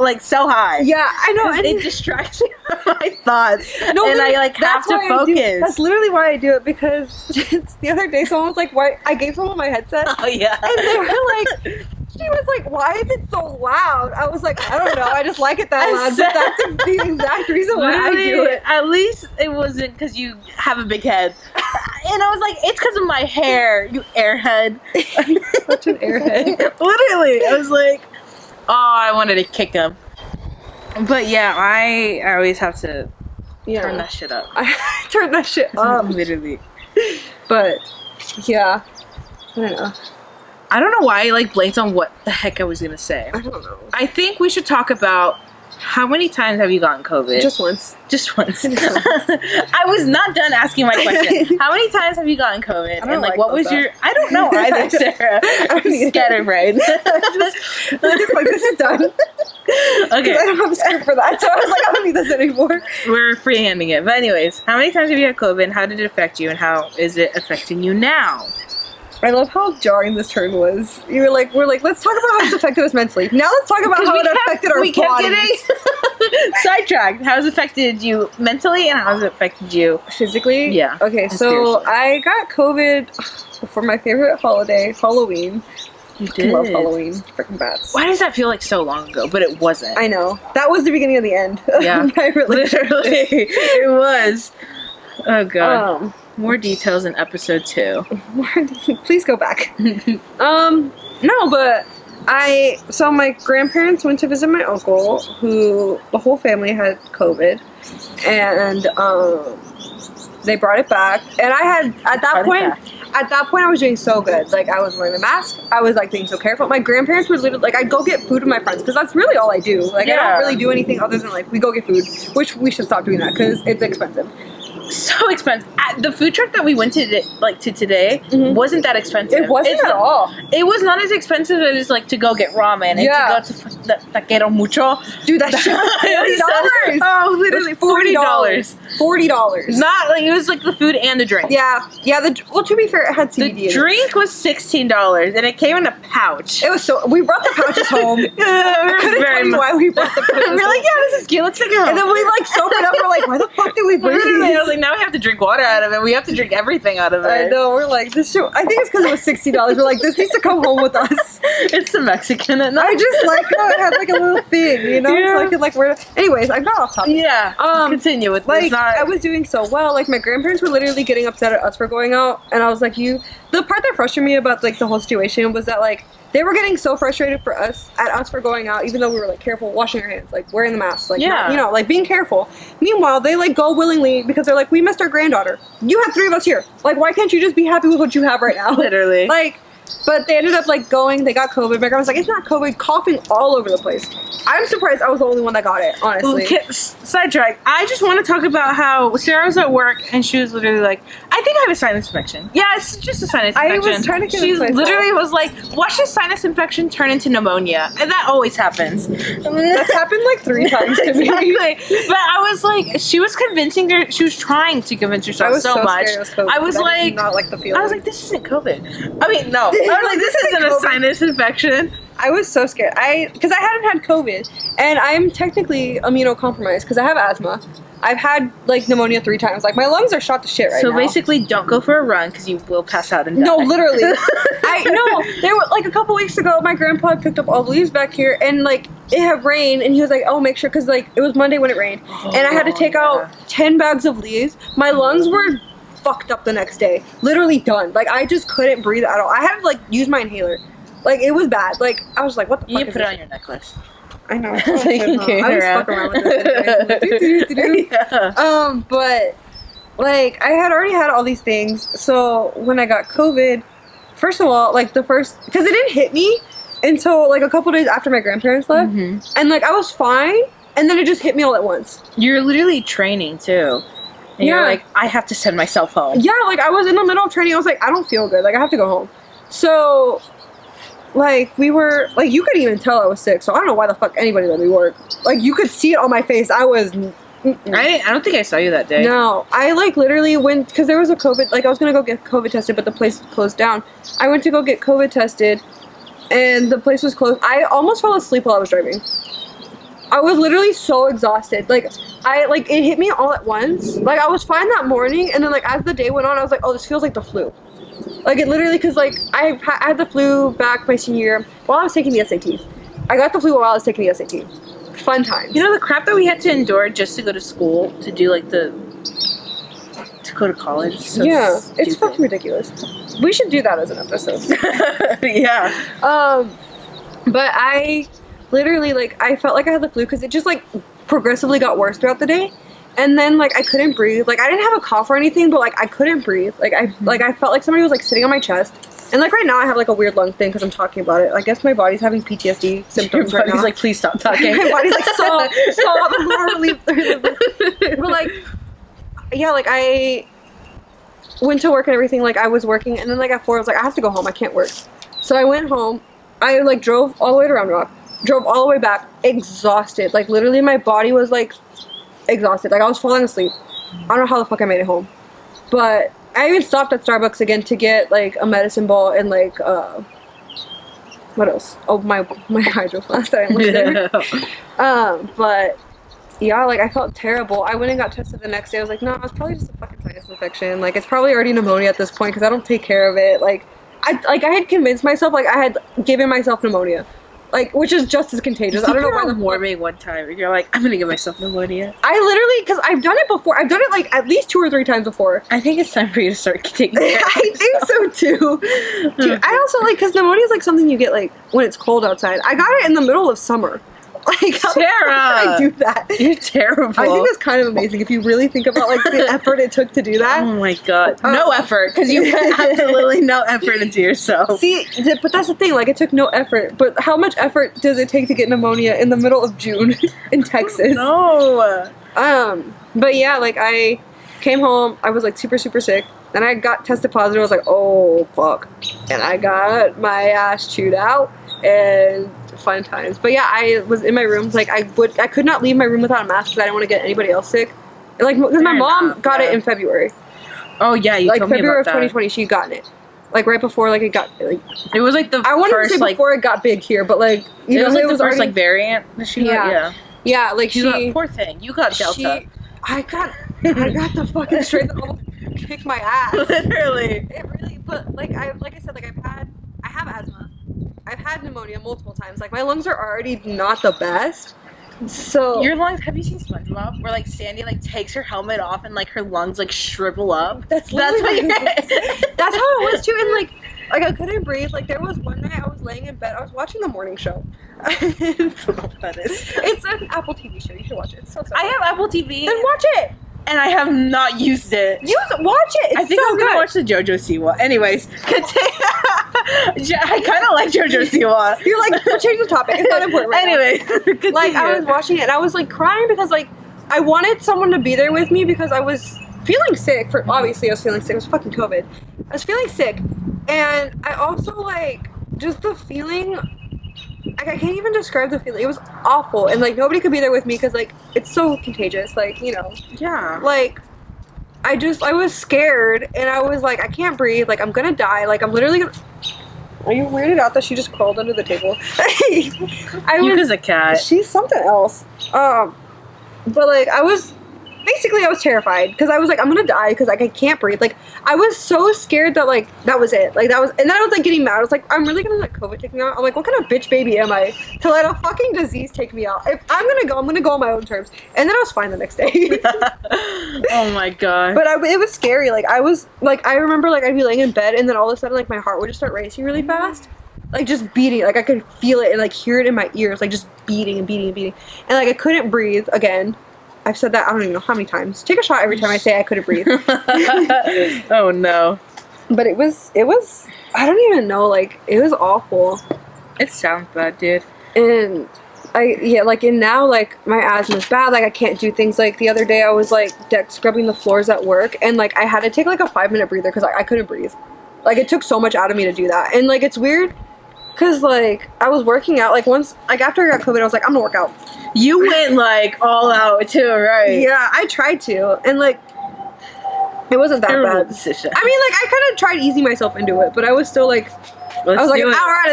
high. Yeah, I know. 'Cause And it distracts me from my thoughts, and but I like have that's to why I do it. focus. That's literally why I do it because just the other day someone was like, "Why?" I gave someone my headset, Oh yeah, and they were like, "She was like, why is it so loud?" I was like, "I don't know. I just like it that I loud." said- But that's the exact reason why I do Literally, it. At least it wasn't because you have a big head, and I was like, it's because of my hair, you airhead. Such an airhead. Literally, I was like, oh, I wanted to kick him. But yeah, I always have to Yeah, turn that shit up. I turned that shit up. Literally. But yeah, I don't know. I don't know why I like blanked on what the heck I was gonna say. I don't know. I think we should talk about how many times have you gotten COVID? Just once. Just once. I was not done asking my question. How many times have you gotten COVID? don't And like, like what those was up. your? I don't know either, Sarah. I'm either. scatterbrained. Just like this is done. Okay, I don't have a script for that, so I was like, I don't need this anymore. we're freehanding it. But anyways, how many times have you had COVID? And how did it affect you? And how is it affecting you now? I love how jarring this turn was. We're like, let's talk about how it's affected us mentally. Now let's talk about how it affected our we kept bodies. getting sidetracked. How has it affected you mentally, and how has it affected you? Physically? Yeah. Okay, And so spiritually. I got COVID for my favorite holiday, Halloween. You I love Halloween. Freaking bats. Why does that feel like so long ago? But it wasn't. I know. That was the beginning of the end. Yeah. of my relationship. Literally, it was. Oh god. Um, More details in episode 2. please go back. No, but so my grandparents went to visit my uncle, who the whole family had COVID, and They brought it back, and I had at that Brought it point. At that point, I was doing so good. Like, I was wearing a mask. I was like being so careful. My grandparents would literally like, I'd go get food with my friends because that's really all I do. Like, I Yeah. don't really do anything other than like we go get food, which we should stop doing that because it's expensive. So expensive. The food truck that we went to today Mhm. wasn't that expensive. It wasn't It's at not- all. It was not as expensive as like to go get ramen and Yeah. to go to Taquero Mucho. Dude, that shit was $40. Oh, literally $40. $40. Not like it was like the food and the drink. Yeah. Well, to be fair, it had The CBD. in it. drink was $16 and it came in a pouch. It was so. We brought the pouches home. I couldn't tell you why we brought the pouches We're like, home. yeah, this is cute. Let's take it home. And then we like sobered up. We're like, why the fuck did we bring Literally, I was these? like, now we have to drink water out of it. We have to drink everything out of it. I know. We're like, this show. I think it's because it was $60. We're like, this needs to come home with us. It's the Mexican. And I just like how it had like a little thing, you know? Yeah. So I could like wear. Anyways, I got off topic. yeah. Continue with Like this. Not, I was doing so well. Like my grandparents were literally getting upset at us for going out, and I was like, "You." The part that frustrated me about like the whole situation was that like they were getting so frustrated at us for going out, even though we were like careful, washing our hands, like wearing the mask, like Yeah. you know, like being careful. Meanwhile, they like go willingly because they're like, "We missed our granddaughter. You have 3 of us here. Like, why can't you just be happy with what you have right now?" literally. Like, but they ended up like going. They got COVID. My grandma was like, "It's not COVID." Coughing all over the place. I'm surprised I was the only one that got it. Honestly. Okay, sidetrack. I just want to talk about how Sarah was at work and she was literally like, I think I have a sinus infection. Yeah, it's just a sinus I infection. was trying to She convince myself. literally was like, watch this sinus infection turn into pneumonia. And that always happens. That's happened like 3 times to me. Exactly. But I was like, she was convincing her, she was trying to convince herself I was so much. scared it was COVID. I was did like, not like the feeling. I was like, this isn't COVID. I mean, no. I was like, this isn't a COVID. sinus infection. I was so scared. Because I hadn't had COVID, and I'm technically immunocompromised because I have asthma. I've had like pneumonia 3 times. Like my lungs are shot to shit right So now. basically, don't go for a run because you will pass out and die. No, literally. I know. There were like a couple weeks ago, my grandpa had picked up all the leaves back here, and like it had rained, and he was like, "Oh, make sure," because like it was Monday when it rained, and I had to take out 10 bags of leaves. My lungs were fucked up the next day. Literally done. Like I just couldn't breathe at all. I had to like use my inhaler. Like it was bad. Like I was like, "What the fuck?" You is put it this? on your necklace. I know. So you can carry I was around. fucking around with this. Yeah. But like I had already had all these things. So when I got COVID, first of all, like because it didn't hit me until like a couple days after my grandparents left, and like I was fine, and then it just hit me all at once. You're literally training too. And you're Yeah. like, I have to send myself home. Yeah, like I was in the middle of training. I was like, I don't feel good. Like I have to go home. So. Like, we were, like, you could even tell I was sick, so I don't know why the fuck anybody let me work. Like, you could see it on my face. I was... I don't think I saw you that day. No, I, like, literally went, because there was a COVID, like, I was going to go get COVID tested, but the place closed down. I went to go get COVID tested, and the place was closed. I almost fell asleep while I was driving. I was literally so exhausted. Like, it hit me all at once. Like, I was fine that morning, and then, like, as the day went on, I was like, oh, this feels like the flu. Like, it literally, because, like, I had the flu back my senior year while I was taking the SAT. I got the flu while I was taking the SAT. Fun times. You know the crap that we had to endure just to go to school, to do like to go to college? So yeah, it's stupid. fucking ridiculous. We should do that as an episode. Yeah. But I literally, like, I felt like I had the flu because it just, like, progressively got worse throughout the day. And then, like, I couldn't breathe. Like, I didn't have a cough or anything, but, like, I couldn't breathe. Like, I felt like somebody was, like, sitting on my chest. And, like, right now I have, like, a weird lung thing because I'm talking about it. I guess my body's having PTSD symptoms Your right body's now. like, please stop talking. My body's like, stop. But, like, yeah, like, I went to work and everything. Like, I was working. And then, like, at 4, I was like, I have to go home. I can't work. So I went home. I, like, drove all the way to Round Rock. Drove all the way back. Exhausted. Like, literally my body was, like, exhausted. Like, I was falling asleep. I don't know how the fuck I made it home. But I even stopped at Starbucks again to get, like, a medicine ball and, like, what else? Oh, my hydro flask that I almost there. But, yeah, like, I felt terrible. I went and got tested the next day. I was like, no, it's probably just a fucking sinus infection. Like, it's probably already pneumonia at this point because I don't take care of it. Like, I had convinced myself, like, I had given myself pneumonia. Like, which is just as contagious. I don't know why the warming one time. You're like, I'm gonna give myself pneumonia. I literally, because I've done it before. I've done it, like, at least 2 or 3 times before. I think it's time for you to start taking care of I think so, too. Dude, I also, like, because pneumonia is, like, something you get, like, when it's cold outside. I got it in the middle of summer. Like, how Sarah! did I do that? You're terrible. I think that's kind of amazing if you really think about like the effort it took to do that. Oh my god. No effort, because you put absolutely no effort into yourself. See, but that's the thing. Like, it took no effort. But how much effort does it take to get pneumonia in the middle of June in Texas? No. But yeah, like I came home. I was like super sick. Then I got tested positive. I was like, oh fuck, and I got my ass chewed out and fun times. But yeah, I was in my room. Like I could not leave my room without a mask because I didn't want to get anybody else sick. And, like, because my mom got it in February. Oh yeah, you like told me February about of 2020, she'd gotten it. Like right before, like it got. Like, it was like the I wanted first to say like before it got big here, but like it was like the first already, like variant that she got. Yeah. Yeah, like She got, poor thing. You got Delta. I got the fucking strength to kick my ass. Literally. It really, but like I said, like I have asthma. I've had pneumonia multiple times. Like my lungs are already not the best. So your lungs. Have you seen SpongeBob where like Sandy like takes her helmet off and like her lungs like shrivel up? That's what that's how it was too. And like I couldn't breathe. Like there was one night I was laying in bed. I was watching the morning show. That is. It's an Apple TV show. You should watch it. It's so I have Apple TV. Then watch it. And I have not used it. Watch it. It's I think so I was gonna good. watch the JoJo Siwa. Anyways, continue. I kind of like JoJo Siwa. You're like, we'll change the topic. It's not important right anyway, now. Like I was watching it and I was like crying because like I wanted someone to be there with me because I was feeling sick. Obviously I was feeling sick. It was fucking COVID. I was feeling sick, and I also like just the feeling. Like I can't even describe the feeling. It was awful, and like nobody could be there with me because like it's so contagious. Like Yeah. Like I was scared, and I was like I can't breathe. Like I'm gonna die. Like I'm literally gonna. Are you weirded out that she just crawled under the table? You as a cat. She's something else. But like I was terrified because I was like I'm gonna die because like I can't breathe. Like I was so scared that like that was it. Like that was, and then I was like getting mad. I was like I'm really gonna let COVID take me out. I'm like what kind of bitch baby am I to let a fucking disease take me out? If I'm gonna go on my own terms. And then I was fine the next day. Oh my god. But it was scary. Like I was like I remember like I'd be laying in bed and then all of a sudden like my heart would just start racing really fast. Like just beating, like I could feel it and like hear it in my ears, like just beating and beating and beating. And like I couldn't breathe again. I've said that I don't even know how many times. Take a shot every time I say I couldn't breathe. Oh no. But it was I don't even know, like it was awful. It sounds bad, dude. And and now like my asthma's bad, like I can't do things. Like the other day I was like scrubbing the floors at work and like I had to take like a 5-minute breather because I couldn't breathe. Like it took so much out of me to do that. And like it's weird because like I was working out, like once, like after I got COVID I was like I'm gonna work out. You went like all out too, right? Yeah, I tried to, and like it wasn't that bad. Decision. I mean, like I kind of tried easing myself into it, but I was still like, I was like an hour at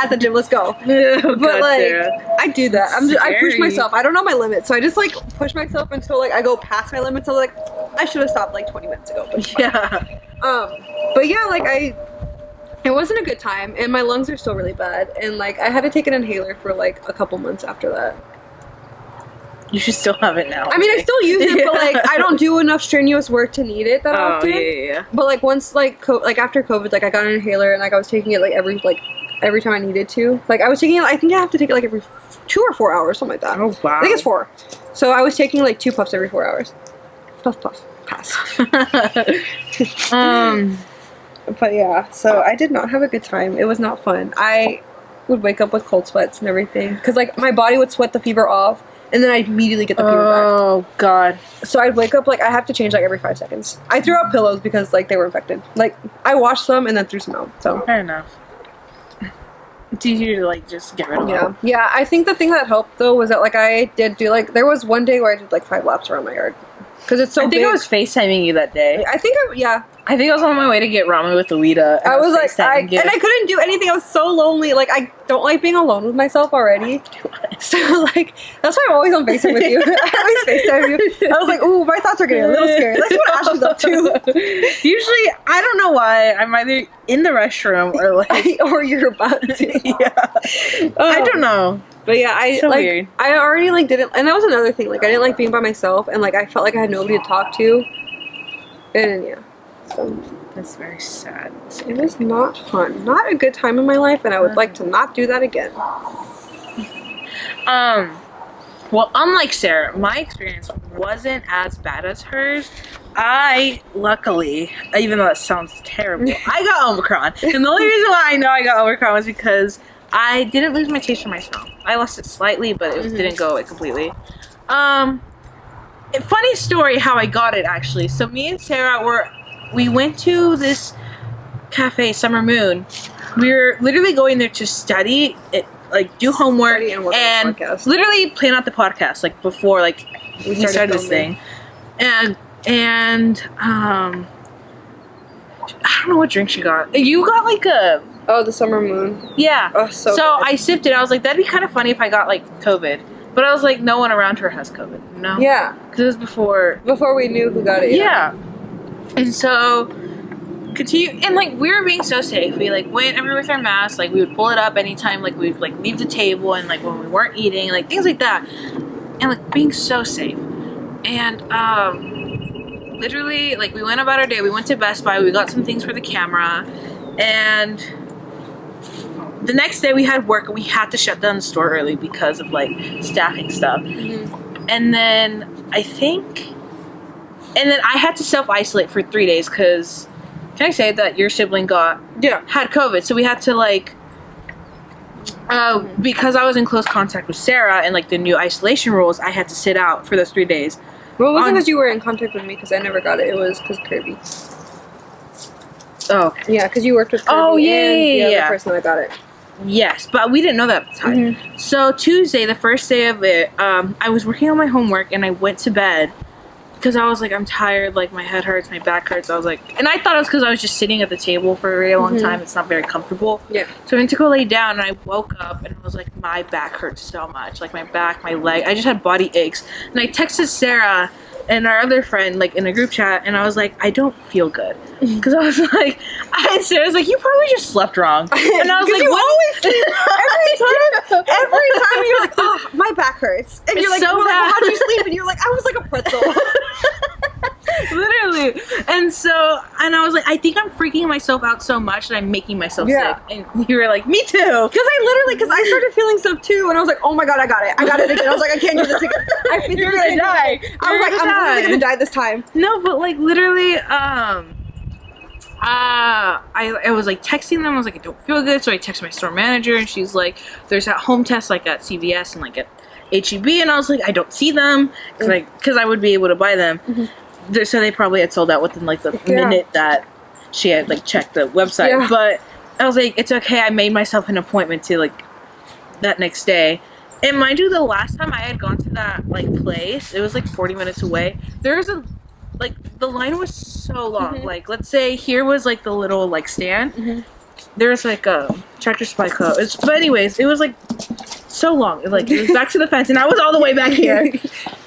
the gym, let's go. Oh, but God, like, Sarah. I do that. I push Scary. myself. I don't know my limits, so I just like push myself until like I go past my limits. I'm like, I should have stopped like 20 minutes ago. But Yeah. But yeah, like it wasn't a good time, and my lungs are still really bad, and like I had to take an inhaler for like a couple months after that. You should still have it now. I mean, I still use it, but like I don't do enough strenuous work to need it that often. Yeah. But like once like after COVID, like I got an inhaler and like I was taking it like every time I needed to. Like I was taking it. I think I have to take it like every 2 or 4 hours, something like that. Oh wow. I think it's 4. So I was taking like 2 puffs every 4 hours. Puff puff pass. But yeah, so I did not have a good time. It was not fun. I would wake up with cold sweats and everything because like my body would sweat the fever off. And then I'd immediately get the fever back. Oh, God. So I'd wake up, like, I have to change, like, every 5 seconds. I threw out pillows because, like, they were infected. Like, I washed some and then threw some out, so. Fair enough. It's easier to, like, just get rid of them. Yeah, I think the thing that helped, though, was that, like, I did do, like, there was one day where I did, like, 5 laps around my yard. Because it's so I think big. I was FaceTiming you that day. I think, I think I was on my way to get ramen with Alita. I was like, and I couldn't do anything. I was so lonely. Like, I don't like being alone with myself already. So, like, that's why I'm always on FaceTime with you. I always FaceTime you. I was like, ooh, my thoughts are getting a little scary. Let's see what Ashley's up to. Usually, I don't know why, I'm either in the restroom or, like... or you're about to. Yeah. I don't know. But yeah, So weird. I already, like, didn't... And that was another thing. Like, I didn't like being by myself. And, like, I felt like I had nobody to talk to. And, yeah. So... That's very sad. It was not fun. Not a good time in my life, and I would like to not do that again. Well, unlike Sarah, my experience wasn't as bad as hers. I, luckily, even though that sounds terrible, I got Omicron. And the only reason why I know I got Omicron was because I didn't lose my taste for my smell. I lost it slightly, but it didn't go away completely. Funny story how I got it, actually. So me and Sarah we went to this cafe, Summer Moon. We were literally going there to study it, like do homework Study work on and the podcast. literally plan out the podcast, like before like we started this filming. thing. And I don't know what drink she got. You got like a Oh, the Summer Moon. yeah. Oh, so So good. I sipped it. I was like, that'd be kind of funny if I got like COVID. But I was like, no one around her has COVID. No. Yeah. Because it was before. Before we knew who got it. Yeah. And so continue, and like we were being so safe. We like went everywhere with our masks. Like we would pull it up anytime. Like we'd like leave the table, and like when we weren't eating, like things like that. And like being so safe. And literally, like we went about our day. We went to Best Buy. We got some things for the camera, and the next day we had work. We had to shut down the store early because of like staffing stuff. Mm-hmm. And then I had to self-isolate for 3 days because, can I say that your sibling had COVID? So we had to like, because I was in close contact with Sarah and like the new isolation rules, I had to sit out for those 3 days. Well, it wasn't because you were in contact with me because I never got it. It was because Kirby. Oh, Yeah, because you worked with Kirby Oh, yeah, and the yeah, other yeah. person that got it. yes, but we didn't know that at the time. Mm-hmm. So Tuesday, the first day of it, I was working on my homework and I went to bed because I was like, I'm tired, like my head hurts, my back hurts. I was like, and I thought it was because I was just sitting at the table for a really long time. It's not very comfortable. Yeah. So I went to go lay down and I woke up and I was like, my back hurts so much. Like my back, my leg. I just had body aches. And I texted Sarah and our other friend like in a group chat and I was like, I don't feel good. Because I was like, Sarah's like, you probably just slept wrong. And I was like, you what? always sleep every time you're like, oh, my back hurts. And you're It's like, so well, bad. how'd you sleep? And you're like, I was like a pretzel. Literally. And I was like, I think I'm freaking myself out so much that I'm making myself Yeah. sick. And you were like, me too. Because I started feeling stuff too, and I was like, oh my god, I got it again. I was like, I can't do this again. I physically You're gonna can't do die. it. I was like, I'm literally gonna die this time. No, but like literally, I was like texting them. I was like, I don't feel good. So I texted my store manager, and she's like, there's that home test like at CVS and like at HEB, and I was like, I don't see them because I would be able to buy them. So they probably had sold out within like the minute that she had like checked the website. Yeah. But I was like, it's okay. I made myself an appointment to like that next day. And mind you, the last time I had gone to that like place, it was like 40 minutes away. There was the line was so long. Like, let's say here was like the little like stand. There's like a Tractor Supply Co. But anyways, it was like so long. Like it was back to the fence, and I was all the way back here.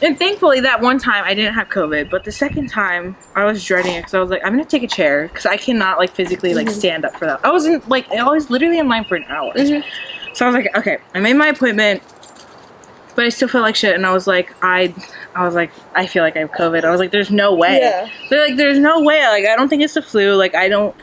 And thankfully, that one time I didn't have COVID. But the second time, I was dreading it because I was like, I'm gonna take a chair because I cannot like physically like stand up for that. I was literally in line for an hour. So I was like, okay, I made my appointment. But I still felt like shit, and I was like, I feel like I have COVID. I was like, there's no way. Yeah. They're like, there's no way. Like, I don't think it's the flu. Like, I don't.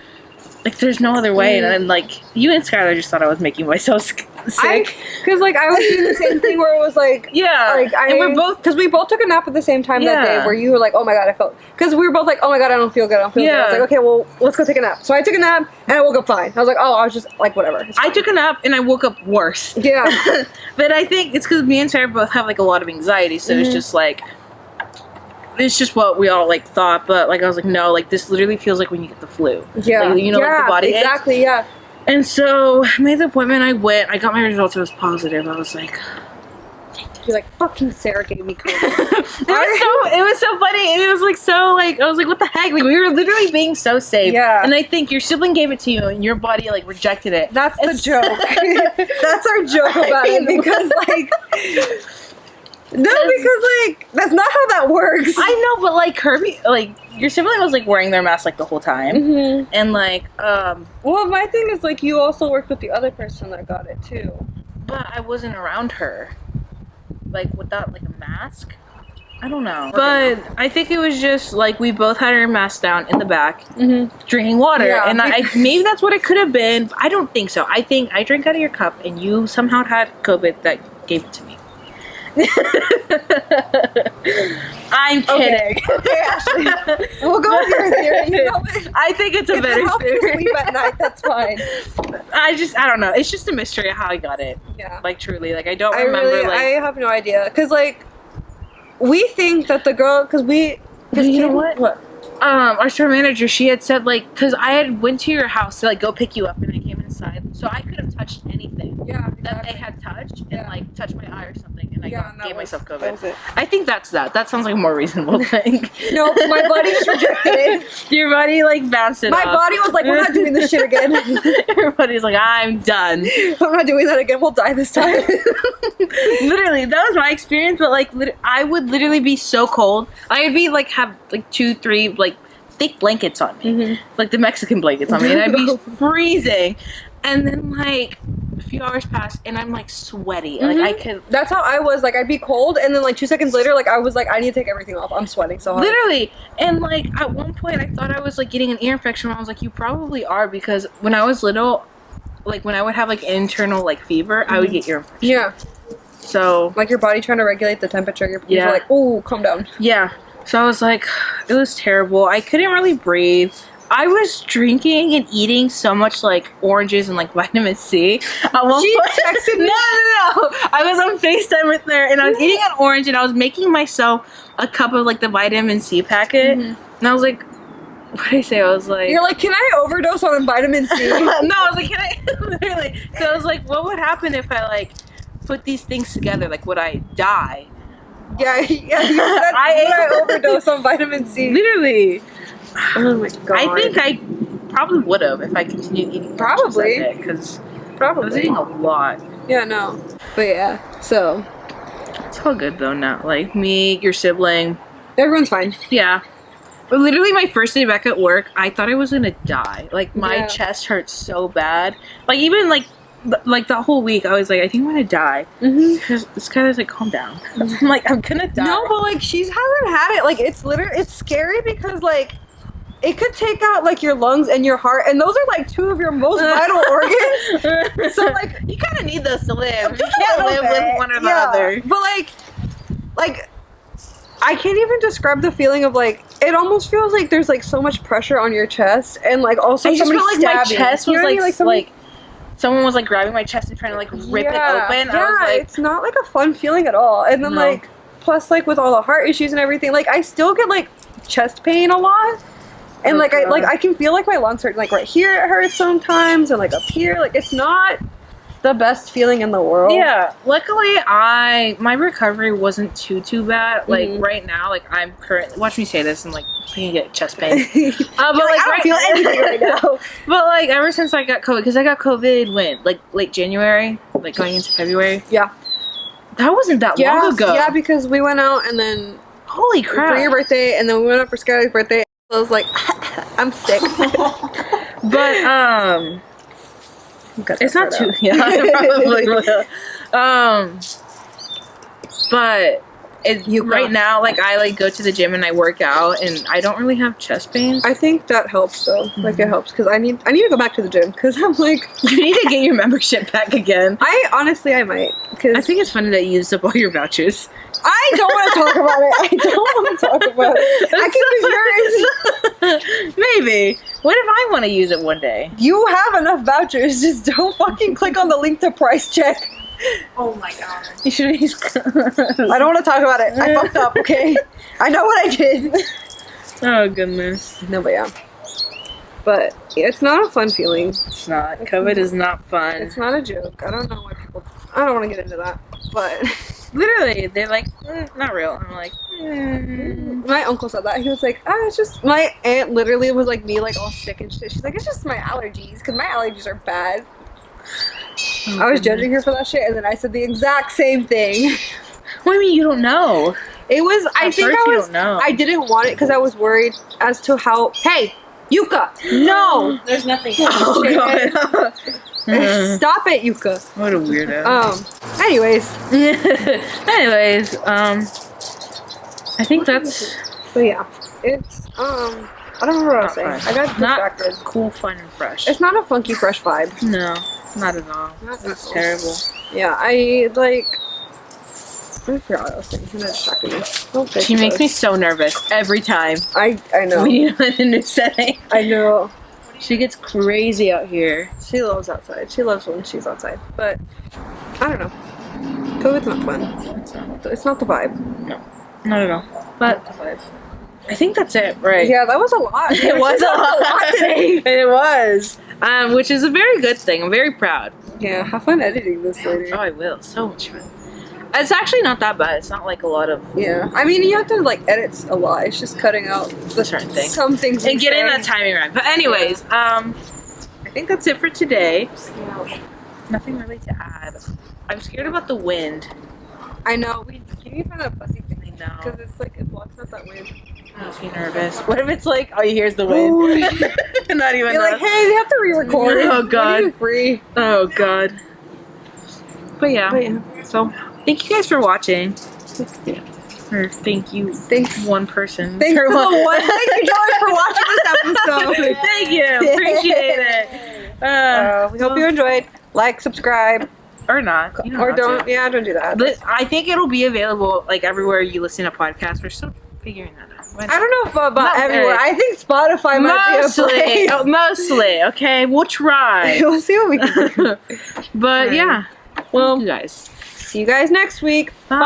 Like, there's no other way. And then, like, you and Skylar just thought I was making myself sick. Because like I was doing the same thing where it was like, Yeah. like and we're both. because we both took a nap at the same time that Yeah. day. Where you were like, oh my god, I felt because we were both like, oh my god, I don't feel good. I don't feel good. I was Yeah. like, okay, well, let's go take a nap. So I took a nap and I woke up fine. I was like, oh, I was just like, whatever. It's I fine. took a nap and I woke up worse. Yeah. But I think it's because me and Sarah both have, like, a lot of anxiety. So it's just, like. It's just what we all like thought, but like I was like, no, like this literally feels like when you get the flu. Yeah. Like, you know, like the body aches. exactly. Yeah. And so I made the appointment. I went. I got my results. It was positive. I was like, You're like, fucking Sarah gave me COVID. it was so funny. It was like so like I was like, what the heck? Like we were literally being so safe. Yeah. And I think your sibling gave it to you, and your body like rejected it. That's the It's- joke. That's our joke about it because like. No, because like that's not how that works. I know, but like Kirby, like your sibling was like wearing their mask like the whole time, and like Well, my thing is like you also worked with the other person that got it too. but I wasn't around her, like without like a mask. I don't know, but I think it was just like we both had our masks down in the back, drinking water, Yeah. and I maybe that's what it could have been. But I don't think so. I think I drank out of your cup, and you somehow had COVID that gave it to me. I'm kidding. Okay, Ashley. We'll go with your theory. You know, I think it's a if it better helps you theory. sleep at night, that's fine. I don't know. It's just a mystery how I got it. Yeah. Like, truly. Like, I don't I remember, I have no idea. Because, like, we think that the girl, because we... Cause you know Katie- what? Our store manager, she had said, like, because I had went to your house to, like, go pick you up, and I came inside. So I could have touched anything Yeah, that they had touched and, Yeah. like, touched my eye or something, and I and that gave myself that COVID. was it. I think that's that. That sounds like a more reasonable thing. No, my body just rejected it. Your body, like, bounced it My off. body was like, we're not doing this shit again. Your body's like, I'm done. I'm not doing that again. We'll die this time. Literally, that was my experience. But like, I would literally be so cold. I would be like, have like 2, 3 like thick blankets on me, like the Mexican blankets on me, and I'd be freezing. And then like a few hours pass, and I'm like sweaty. Like I could That's how I was. Like, I'd be cold, and then like 2 seconds later, like I was like, I need to take everything off. I'm sweating so hard. literally. And like at one point, I thought I was like getting an ear infection. I was like, you probably are, because when I was little, like when I would have like internal like fever, I would get ear infection. Yeah, So like your body trying to regulate the temperature. Your Yeah. yeah. like, oh, calm down. yeah. So I was like, it was terrible. I couldn't really breathe. I was drinking and eating so much like oranges and like vitamin C. At one She point, texted me. no. I was on FaceTime with her, and I was eating an orange, and I was making myself a cup of like the vitamin C packet, and I was like, what did I say? I was like, You're like, can I overdose on vitamin C? no, I was like, can I literally? So I was like, what would happen if I like put these things together? Like, would I die? yeah. You said, I overdose on vitamin C. Literally. Oh my god. I think I probably would have if I continued eating Probably. because I was probably. eating a lot. Yeah, no. But yeah, so It's all good though now. Like me, your sibling, everyone's fine. yeah. But literally my first day back at work, I thought I was gonna die. Like my Yeah. chest hurt so bad. Like even like the whole week, I was like, I think I'm gonna die. Mm-hmm. Because this guy was like, calm down. I'm like, I'm gonna die. No, but like she hasn't had it. Like it's literally it's scary because like it could take out like your lungs and your heart, and those are like 2 of your most vital organs. So like you kind of need those to live. You just a can't little live with bit. one or the Yeah. other. But like I can't even describe the feeling of like it almost feels like there's like so much pressure on your chest, and like also I just somebody felt like my stabbing. chest You was know what I mean? like somebody- someone was like grabbing my chest and trying to like rip it open. Yeah, I was like, it's not like a fun feeling at all. And then No. like plus like with all the heart issues and everything, like I still get like chest pain a lot. And Oh, like God. I can feel like my lungs hurt, like right here it hurts sometimes, and like up here, like it's not the best feeling in the world. yeah. Luckily, my recovery wasn't too bad. Like Mhm. right now, like I'm currently watch me say this and like I can get chest pain. But But I don't feel anything right now. But like ever since I got COVID, because I got COVID when like late January, like going into February. Yeah. That wasn't that long ago. Yeah, because we went out and then Holy crap! for your birthday, and then we went out for Skylar's birthday. I was like, I'm sick. But Cut it's that not part too. out. Yeah, I probably will. But You right got- now, like I like go to the gym and I work out, and I don't really have chest pains. I think that helps though. Like it helps because I need to go back to the gym because I'm like You need to get your membership back again. I honestly I might because I think it's funny that you used up all your vouchers. I don't want to talk about it. I don't want to talk about it. I can use yours. Maybe. What if I want to use it one day? You have enough vouchers. Just don't fucking click on the link to price check. Oh my god. You should use. I don't want to talk about it. I fucked up. Okay, I know what I did. Oh goodness. No, but yeah. But yeah, it's not a fun feeling. It's not. COVID is not fun. It's not a joke. I don't know why people. I don't want to get into that. But Literally, they're like, not real. I'm like, my uncle said that. He was like, it's just. My aunt literally was like me, like all sick and shit. She's like, it's just my allergies because my allergies are bad. I was judging her for that shit, and then I said the exact same thing. What do you mean you don't know? It was. I At think first I you was. don't know. I didn't want it because I was worried as to how. Hey, Yuka, no. There's nothing. Oh, God. Stop it, Yuka. What a weirdo. Anyways, Anyways, I think that's but yeah, it's I don't remember what I was saying. Not I got fun. Not distracted. cool, fun, and fresh. It's not a funky fresh vibe. No, not at all. Not at It's all. terrible. Yeah, I like. I forgot what I was saying. That distracted me. Oh, there She makes me goes. so nervous every time. I know. We need a new setting. I know. She gets crazy out here. She loves outside. She loves when she's outside. But I don't know. COVID's not fun. It's not the vibe. Not at all. But Not the vibe. I think that's it, right? Yeah, that was a lot. It was a lot today. It was. Which is a very good thing. I'm very proud. Yeah, have fun editing this later. Oh, I will. So much fun. It's actually not that bad. It's not like a lot of Yeah, I mean you have to like edit a lot. It's just cutting out the certain things. some things and we getting say. that timing right. But anyways, I think that's it for today. Nothing really to add. I'm scared about the wind. I know. We can you find a fussy thing I know. because it's like it blocks out that wind. I makes me nervous. What if it's like, all you hear is the wind? Not even. You're like, hey, we have to re-record. Oh, What God. are you free? Oh god. But yeah. So thank you guys for watching. Or thank you. Thanks. One person. Thanks for to the wa- one. Thank you, George, for watching this episode. Thank you. Appreciate it. We hope you enjoyed. Like, subscribe, Or not. You or have to. don't. Yeah, don't do that. But I think it'll be available like everywhere you listen to podcasts. We're still figuring that out. I don't know if about Not everywhere. very. I think Spotify might Mostly. be a place. Oh, mostly. Okay, we'll try. We'll see what we can do. But Alright. yeah. Well, you guys. See you guys next week. Bye.